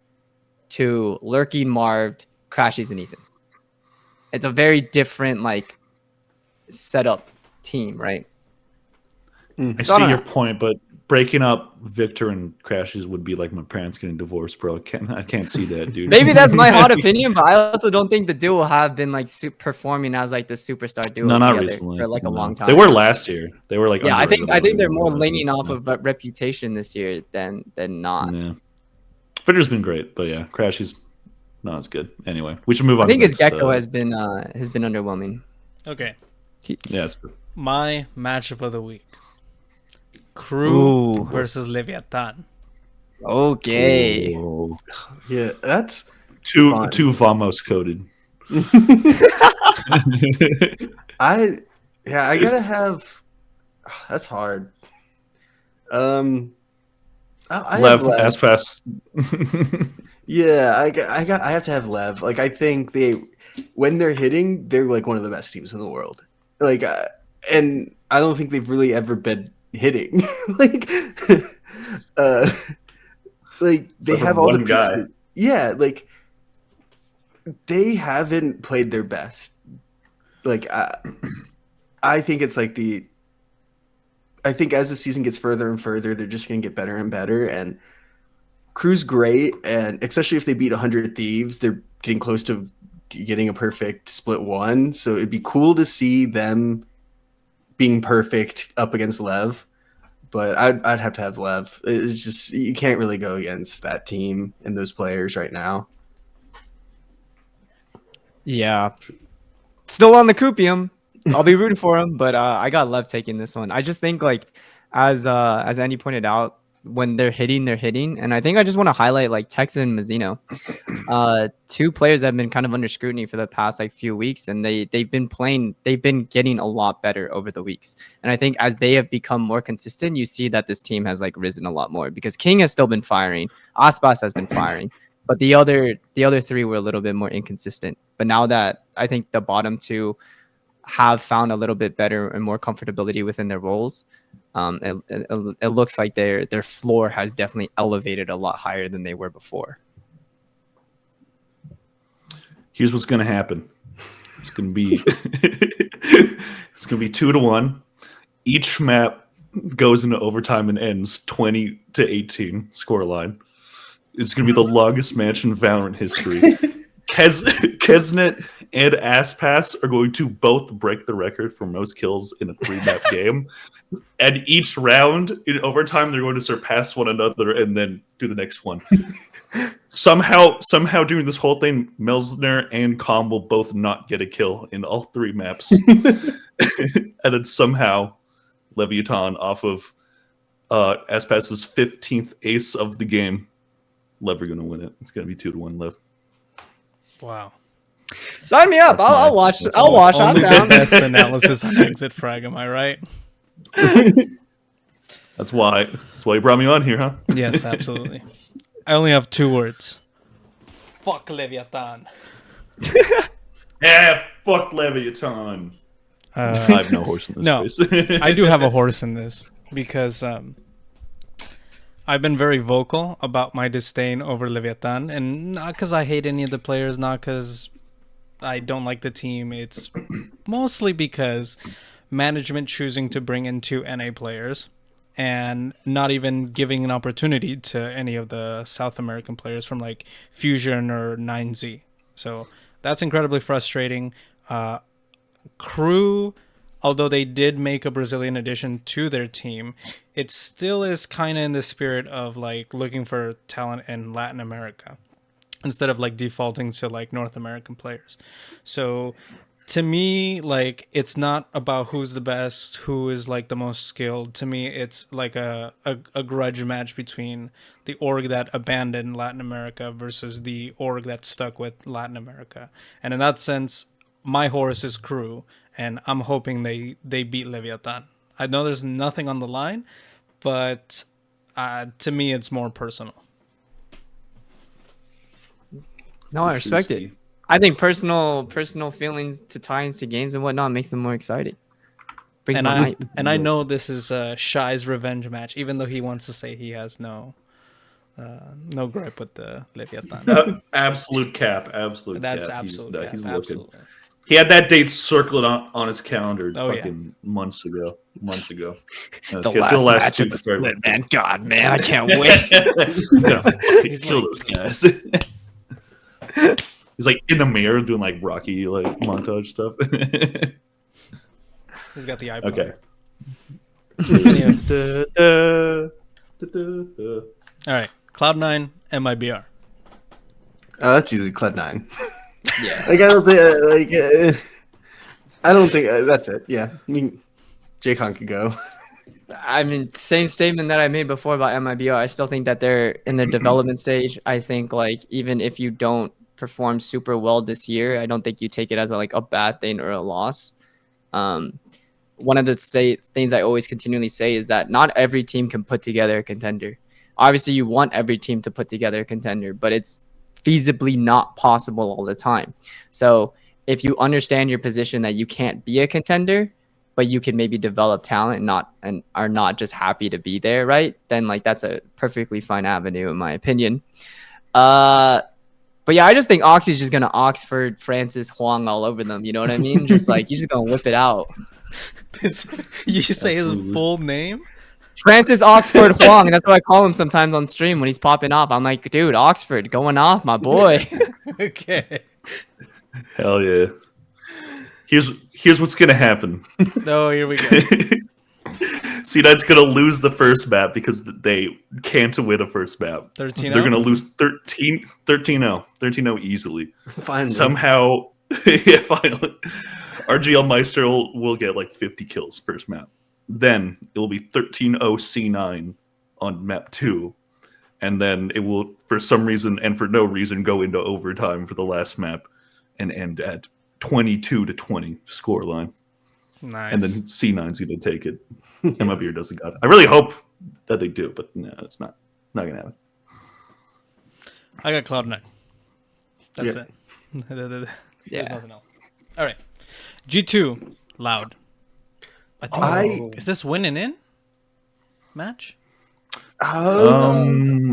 to lurking Marv, Crashies, and Ethan. It's a very different like setup team, right? I see your point, but breaking up Victor and Crashes would be like my parents getting divorced, bro. I can't see that, dude. Maybe that's my hot opinion, but I also don't think the duo have been like performing as like the superstar duo. No, not recently. For like a long time. They were last year. They were like I think they're more leaning off of reputation this year than not. Yeah, Victor's been great, but yeah, Crashes not as good. Anyway, we should move on. I think his Gecko has been underwhelming. Okay. Yeah, it's good. My matchup of the week. Crew versus Leviathan. Okay. Ooh. Yeah, that's two Vamos coded. I gotta have. That's hard. I Lev, ass pass. Yeah, I have to have Lev. Like I think when they're hitting, they're like one of the best teams in the world. Like, and I don't think they've really ever been hitting. like they have all the guy. Yeah, like they haven't played their best. Like I think it's like I think as the season gets further and further, they're just gonna get better and better. And Crew's great, and especially if they beat 100 Thieves, they're getting close to getting a perfect split 1. So it'd be cool to see them being perfect up against Lev. But I'd have to have Lev. It's just you can't really go against that team and those players right now. Yeah, still on the Croupium. I'll be rooting for him, but I got Lev taking this one. I just think like as Andy pointed out, when they're hitting, and I think I just want to highlight like Texan and Mazzino, 2 players that have been kind of under scrutiny for the past like few weeks, and they've been getting a lot better over the weeks. And I think as they have become more consistent, you see that this team has like risen a lot more because King has still been firing, Aspas has been firing, but the other 3 were a little bit more inconsistent. But now that I think the bottom 2 have found a little bit better and more comfortability within their roles, it looks like their floor has definitely elevated a lot higher than they were before. Here's what's gonna happen. It's gonna be 2-1. Each map goes into overtime and ends 20-18 scoreline. It's gonna be the longest match in Valorant history. Kesnet and Asspass are going to both break the record for most kills in a 3-map game. And each round in overtime, they're going to surpass one another and then do the next one. Somehow during this whole thing, Melsner and Com will both not get a kill in all 3 maps. And then somehow, Leviathan off of Aspass's 15th ace of the game, Lev are going to win it. It's going to be 2-1 Lev. Wow. Sign me up. I'll watch. I'll watch. I'm Only the down. best analysis on Exit Frag, am I right? That's why you brought me on here, huh? Yes, absolutely. I only have 2 words. Fuck Leviathan. Yeah, fuck Leviathan. I have no horse in this race. I do have a horse in this because I've been very vocal about my disdain over Leviathan, and not because I hate any of the players, not because I don't like the team. It's mostly because management choosing to bring in 2 NA players and not even giving an opportunity to any of the South American players from like Fusion or 9Z. So that's incredibly frustrating. Crew, although they did make a Brazilian addition to their team, it still is kind of in the spirit of like looking for talent in Latin America instead of like defaulting to like North American players. So to me, like, it's not about who's the best, who is like the most skilled. To me, it's like a grudge match between the org that abandoned Latin America versus the org that stuck with Latin America. And in that sense, my horse is Crew, and I'm hoping they beat Leviathan. I know there's nothing on the line, but to me, it's more personal. No, I respect it. I think personal feelings to tie into games and whatnot makes them more exciting. And I know this is Shy's revenge match, even though he wants to say he has no gripe with the Leviathan. Absolute cap. Absolute That's cap. absolute cap. He's Absolutely. looking. He had that date circled on his calendar months ago. The last match of the split, man. God, man, I can't wait. He's kill those guys. He's like in the mirror doing like Rocky like montage stuff. He's got the iPod. Okay. All right. Cloud9, MIBR. Oh, that's easy. Cloud9. Yeah. Like I don't think that's it. Yeah, I mean, J-Con could go. I mean, same statement that I made before about MIBR. I still think that they're in their development stage. I think like even if you don't perform super well this year, I don't think you take it as a bad thing or a loss. One of the things I always continually say is that not every team can put together a contender. Obviously, you want every team to put together a contender, but it's feasibly not possible all the time. So if you understand your position that you can't be a contender, but you can maybe develop talent and are not just happy to be there, right? Then like that's a perfectly fine avenue in my opinion. But yeah, I just think Oxy's just gonna Oxford Francis Huang all over them. You know what I mean? Just like you're just gonna whip it out. You say his full name? Francis Oxford Huang. That's what I call him sometimes on stream when he's popping off. I'm like, dude, Oxford going off, my boy. Okay. Hell yeah. Here's what's gonna happen. Oh, here we go. C9's gonna lose the first map because they can't win a first map. 13-0? They're gonna lose 13-0 easily. Finally. Somehow, yeah, finally. RGL Meister will get like 50 kills first map. Then it will be 13-0 C9 on map 2. And then it will, for some reason and for no reason, go into overtime for the last map and end at 22-20 scoreline. Nice. And then C9's going to take it. MIBR doesn't got it. I really hope that they do, but no, it's not going to happen. I got Cloud9. That's Yeah. it. There's Yeah. nothing else. All right. G2, Loud. I think, is this winning in match? I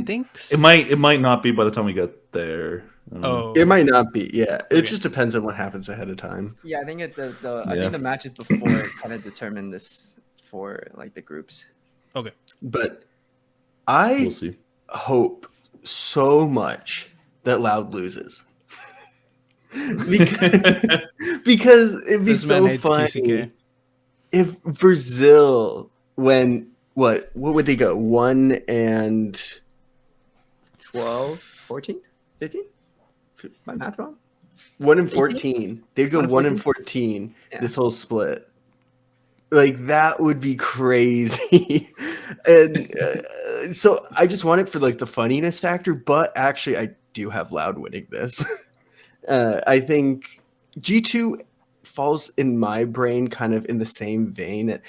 think It might not be by the time we get there. I don't know. Oh, It might not be. Yeah, it Okay. just depends on what happens ahead of time. Yeah, I think I Yeah. think the matches before kind of determine this for like the groups. okay. But I We'll see. hope so much that Loud loses. because, because it'd be This man so hates funny QCK. if Brazil what would they go 1 and 12, 14, 15? My math wrong? 1 and 14. They'd go 1 and 1 and 14 Yeah. this whole split. Like that would be crazy. And so I just want it for like the funniness factor, but actually I do have Loud winning this. I think G2 falls in my brain kind of in the same vein.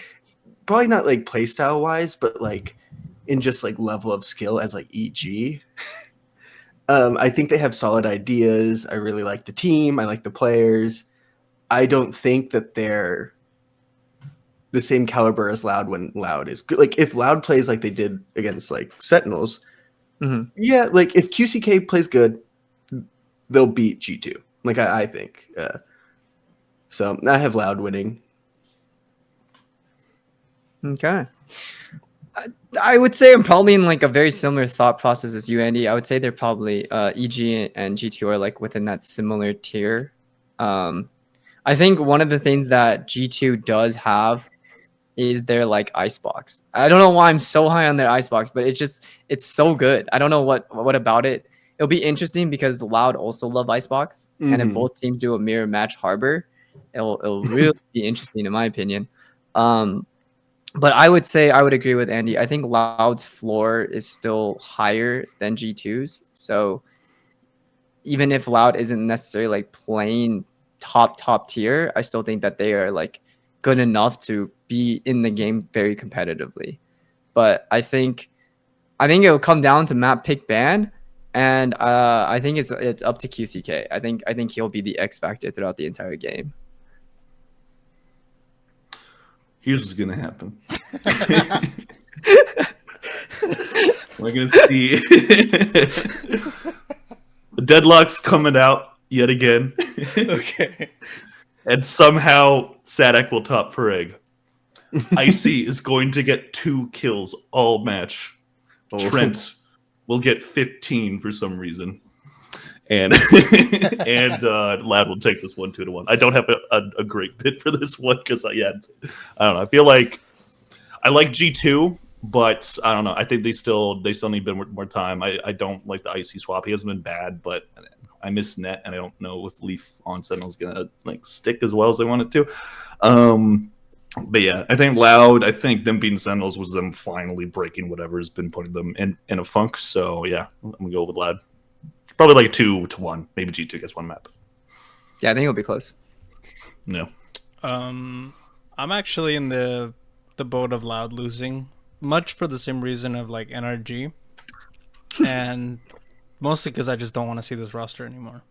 Probably not like playstyle wise, but like in just like level of skill as like EG. I think they have solid ideas. I really like the team. I like the players. I don't think that they're the same caliber as Loud when Loud is good. Like if Loud plays like they did against like Sentinels, Mhm. yeah, like if QCK plays good, they'll beat G2. Like I think. So I have Loud winning. Okay. I would say I'm probably in like a very similar thought process as you, Andy. I would say they're probably EG and G2 are like within that similar tier. I think one of the things that G2 does have is their like icebox. I don't know why I'm so high on their icebox, but it's so good. I don't know what about it. It'll be interesting because Loud also love icebox, and if Mhm. both teams do a mirror match Harbor, it'll really be interesting in my opinion. But I would say I would agree with Andy. I think Loud's floor is still higher than G2's. So even if Loud isn't necessarily like playing top tier, I still think that they are like good enough to be in the game very competitively. But I think it'll come down to map pick ban, and I think it's up to QCK. I think he'll be the X factor throughout the entire game. Here's what's gonna happen. We're gonna see the deadlock's coming out yet again, Okay. and somehow Sadek will top Frag. Icy is going to get 2 kills all match. Oh. Trent will get 15 for some reason. And and Lad will take this one 2-1. I don't have a great bid for this one because I don't know. I feel like I like G2, but I don't know. I think they still need a bit more time. I don't like the Icy swap. He hasn't been bad, but I miss Net, and I don't know if Leaf on Sentinel is gonna like stick as well as they want it to. But yeah, I think Loud. I think them beating Sentinels was them finally breaking whatever has been putting them in a funk. So yeah, I'm gonna go with Loud. Probably like 2-1. Maybe G2 gets one map. Yeah, I think it'll be close. No. I'm actually in the boat of Loud losing, much for the same reason of like NRG, and mostly because I just don't want to see this roster anymore,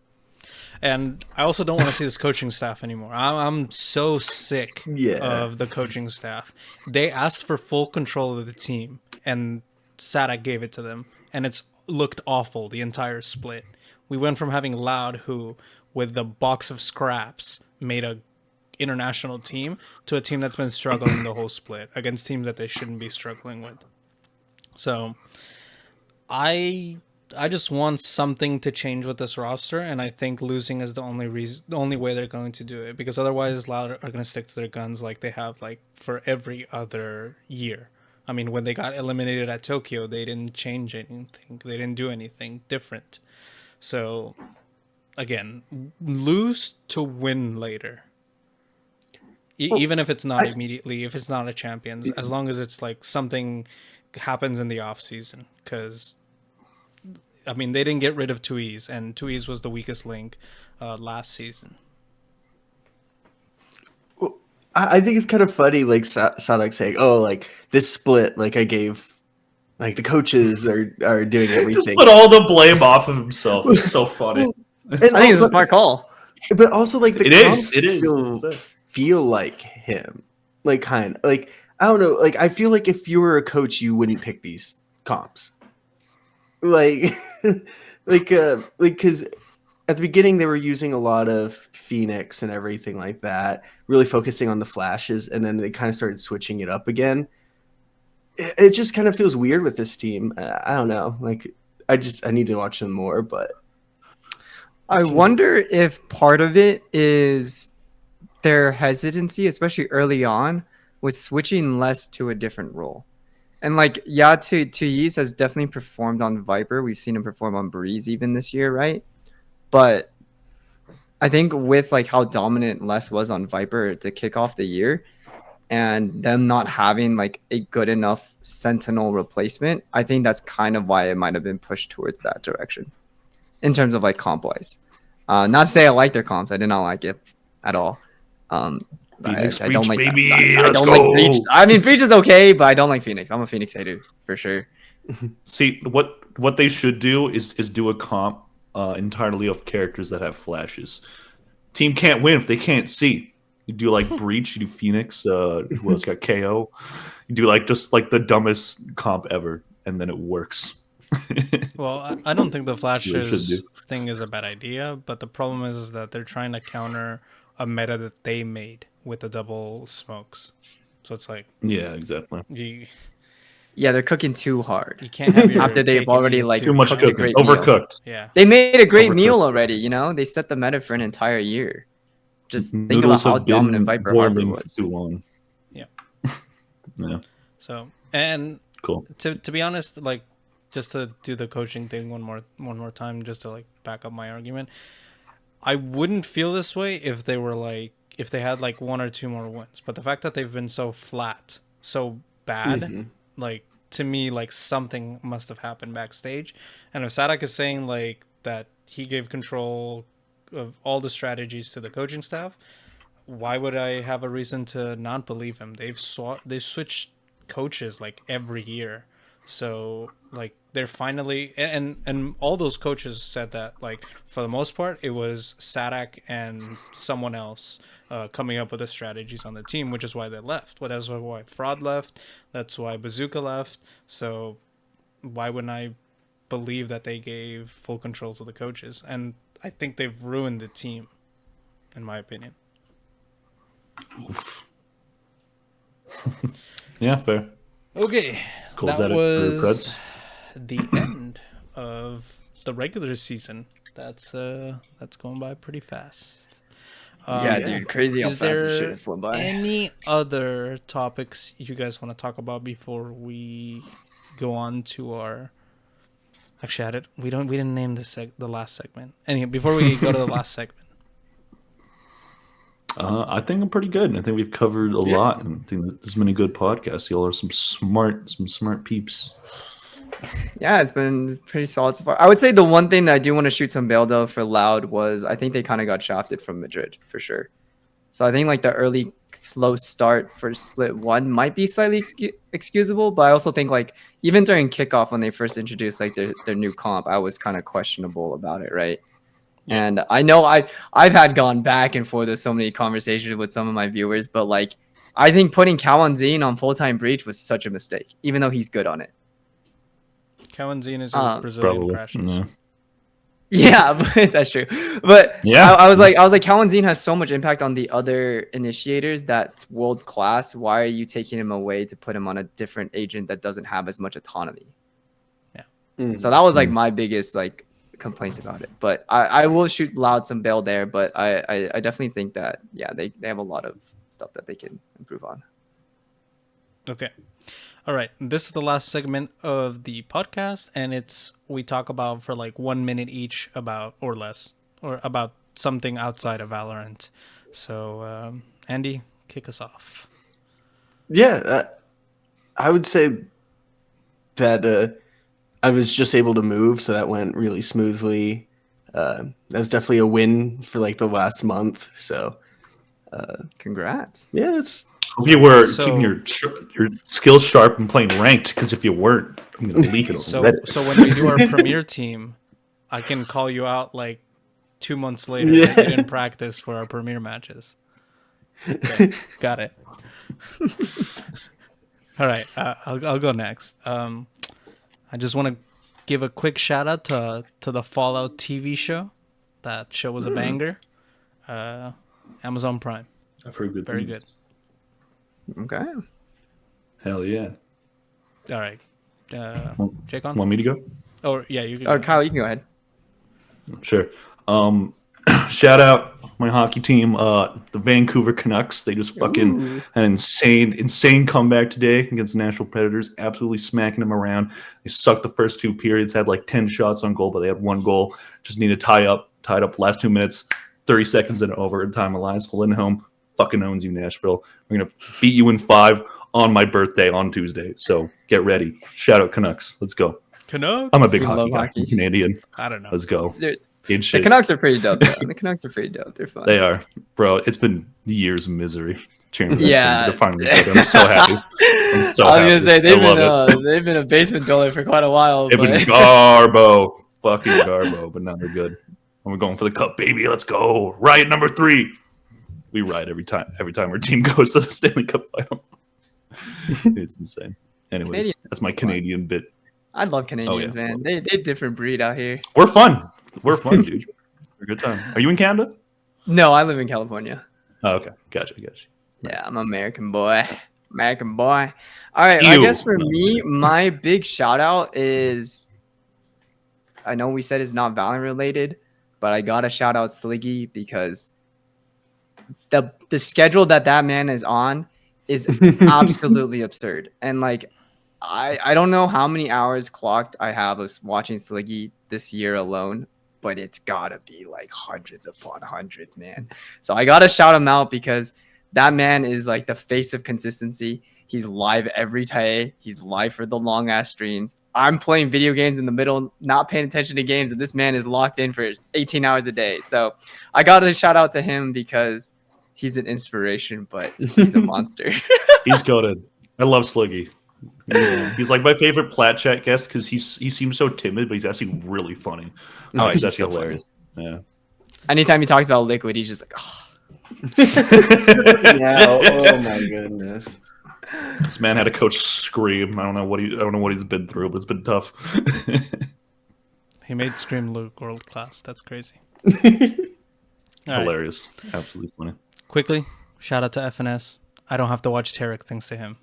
and I also don't want to see this coaching staff anymore. I'm so sick of the coaching staff. They asked for full control of the team, and Sadak gave it to them, and it's looked awful the entire split. We went from having Loud, who with the box of scraps made a international team, to a team that's been struggling the whole split against teams that they shouldn't be struggling with. So I just want something to change with this roster, and I think losing is the only way they're going to do it, because otherwise Loud are going to stick to their guns like they have like for every other year. I mean, when they got eliminated at Tokyo, they didn't change anything. They didn't do anything different. So again, lose to win later. Even if it's not immediately, if it's not a champions, as long as it's like something happens in the off season. Because I mean, they didn't get rid of 2Es, and 2Es was the weakest link last season. Well, I think it's kind of funny, like Sadak saying, "Oh, like this split, like I gave, like the coaches are doing everything." Just put all the blame off of himself. It's so funny. I think it's a smart call. But also, like the It comps is. still feel like him, like kind of like I don't know. Like I feel like if you were a coach, you wouldn't pick these comps, like, because at the beginning they were using a lot of Phoenix and everything like that, really focusing on the flashes, and then they kind of started switching it up again. It just kind of feels weird with this team. I don't know. Like, I need to watch them more, but I wonder if part of it is their hesitancy, especially early on, with switching less to a different role. And like, yeah, Tuyis has definitely performed on Viper. We've seen him perform on Breeze even this year, right? But I think with like how dominant Les was on Viper to kick off the year, and them not having like a good enough Sentinel replacement, I think that's kind of why it might have been pushed towards that direction in terms of like comp wise. Not to say I like their comps. I did not like it at all. I don't like baby. I don't like Breach. I mean, Breach is okay, but I don't like Phoenix. I'm a Phoenix hater for sure. See, what they should do is do a comp entirely of characters that have flashes. Team can't win if they can't see. You do like Breach, you do Phoenix, who else got KO? You do like just like the dumbest comp ever, and then it works. Well, I don't think the should flashes do. thing is a bad idea, but the problem is that they're trying to counter a meta that they made with the double smokes. So it's like Yeah, exactly. Yeah, they're cooking too hard. You can't have your After they've cake and already eat it like too. Too much cooked a cooking. great meal. Overcooked. Yeah. They made a great Overcooked. meal already. You know, they set the meta for an entire year. Just think about Noodles how have been dominant Viper Harbor boiling for was. too long. Yeah. Yeah, So, and cool. to be honest, like, just to do the coaching thing one more time, just to like back up my argument, I wouldn't feel this way if they were like, if they had like 1 or 2 more wins. But the fact that they've been so flat, so bad, like, to me, like, something must have happened backstage. And if Sadak is saying like that he gave control of all the strategies to the coaching staff, why would I have a reason to not believe him? They switched coaches like every year. So like they're finally, and all those coaches said that like for the most part it was Sadak and someone else coming up with the strategies on the team, which is why they left. Well, that's why Fraud left. That's why Bazooka left. So why wouldn't I believe that they gave full control to the coaches? And I think they've ruined the team, in my opinion. Oof. Yeah, fair. Okay, Cool. Is that that it for was Preds? the end of the regular season. That's going by pretty fast. Yeah, dude, crazy how Is fast this there shit has flown by. any other topics you guys want to talk about before we go on to our? Actually, we didn't name the last segment. Anyway, before we go to the last segment. I think I'm pretty good. I think we've covered a lot, and I think that there's been a good podcast. Y'all are some smart peeps. Yeah, it's been pretty solid so far. I would say the one thing that I do want to shoot some bail though for Loud was I think they kind of got shafted from Madrid for sure. So I think like the early slow start for split 1 might be slightly excusable, but I also think like even during kickoff when they first introduced like their new comp, I was kind of questionable about it, right? Yeah. And I know I've had gone back and forth with so many conversations with some of my viewers, but like I think putting Kawanzine on full-time Breach was such a mistake, even though he's good on it. Kawanzine is just Brazilian Probably. crashes. Yeah, but that's true. But yeah, I was like, Kawanzine has so much impact on the other initiators that's world class. Why are you taking him away to put him on a different agent that doesn't have as much autonomy? Yeah. So that was like my biggest like complaint about it. But I will shoot Loud some bail there. But I definitely think that they have a lot of stuff that they can improve on. Okay. All right, this is the last segment of the podcast, and we talk about for like 1 minute each about or less or about something outside of Valorant. So, Andy, kick us off. Yeah, I would say that I was just able to move, so that went really smoothly. That was definitely a win for like the last month. So, congrats. Yeah, it's. Hope you were keeping your skills sharp and playing ranked, because if you weren't, I'm going to leak it on Reddit. So when we do our premier team, I can call you out like 2 months later that you didn't practice for our premier matches. Okay, got it. All right, I'll go next. I just want to give a quick shout out to the Fallout TV show. That show was a banger. Amazon Prime. I've heard good Very things. good. Okay. Hell yeah. All right. Jake on? Want me to go? Oh, yeah, you can. Oh, Kyle, you can go ahead. Sure. Shout out my hockey team, the Vancouver Canucks. They just fucking had an insane comeback today against the Nashville Predators, absolutely smacking them around. They sucked the first 2 periods, had like 10 shots on goal, but they had 1 goal. Just need to tied up last 2 minutes, 30 seconds in overtime. Elias Lindholm fucking owns you, Nashville. We're gonna beat you in 5 on my birthday on Tuesday. So get ready. Shout out Canucks. Let's go. Canucks? I'm a big We hockey love guy. hockey. I'm Canadian. I don't know. Let's go. The Eat shit. Canucks are pretty dope, though. The Canucks are pretty dope. They're fun. They are, bro. It's been years of misery. Cheering for that Yeah. team. They're finally good. I'm so happy. I'm so I was happy. gonna say I love it. they've been a basement dweller for quite a while. They've been But garbo, fucking garbo, but now they're good. And we're going for the cup, baby. Let's go. Riot number 3. We ride every time our team goes to the Stanley Cup final. It's insane. Anyways, Canadian. that's my Canadian bit. I love Canadians, man. They're different breed out here. We're fun. We're fun, dude. We're a good time. Are you in Canada? No, I live in California. Oh, okay. Gotcha. Yeah, I'm an American boy. American boy. All right, I Ew. guess for me, my big shout out is, I know we said it's not Valorant related, but I gotta shout out Sliggy because the schedule that man is on is absolutely absurd. And like, I don't know how many hours clocked I have of watching Sliggy this year alone, but it's gotta be like hundreds upon hundreds, man. So I gotta shout him out because that man is like the face of consistency. He's live every day. He's live for the long ass streams. I'm playing video games in the middle, not paying attention to games, and this man is locked in for 18 hours a day. So I gotta shout out to him because he's an inspiration, but he's a monster. He's goated. I love Sliggy. He's like my favorite Plat Chat guest because he seems so timid, but he's actually really funny. Oh, he's actually so funny. hilarious. Yeah. Anytime he talks about Liquid, he's just like, oh. Yeah, oh my goodness. This man had a coach scream. I don't know what he's been through, but it's been tough. He made Scream Luke world class. That's crazy. All right. Hilarious. Absolutely funny. Quickly, shout out to FNS. I don't have to watch Tarek thanks to him.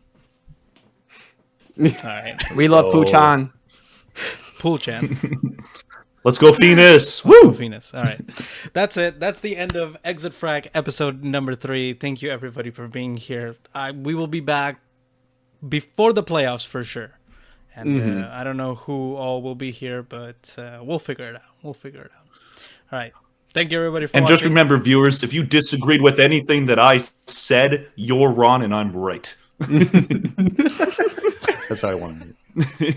All right. We love Oh. Puchan. Pool Chan. Let's go, Phoenix! Woo! Woo! Venus. All right. That's it. That's the end of Exit Frag episode number 3. Thank you, everybody, for being here. We will be back before the playoffs for sure. And I don't know who all will be here, but we'll figure it out. All right. Thank you, everybody, for And watching. just remember, viewers, if you disagreed with anything that I said, you're wrong and I'm right. That's how I want to do it.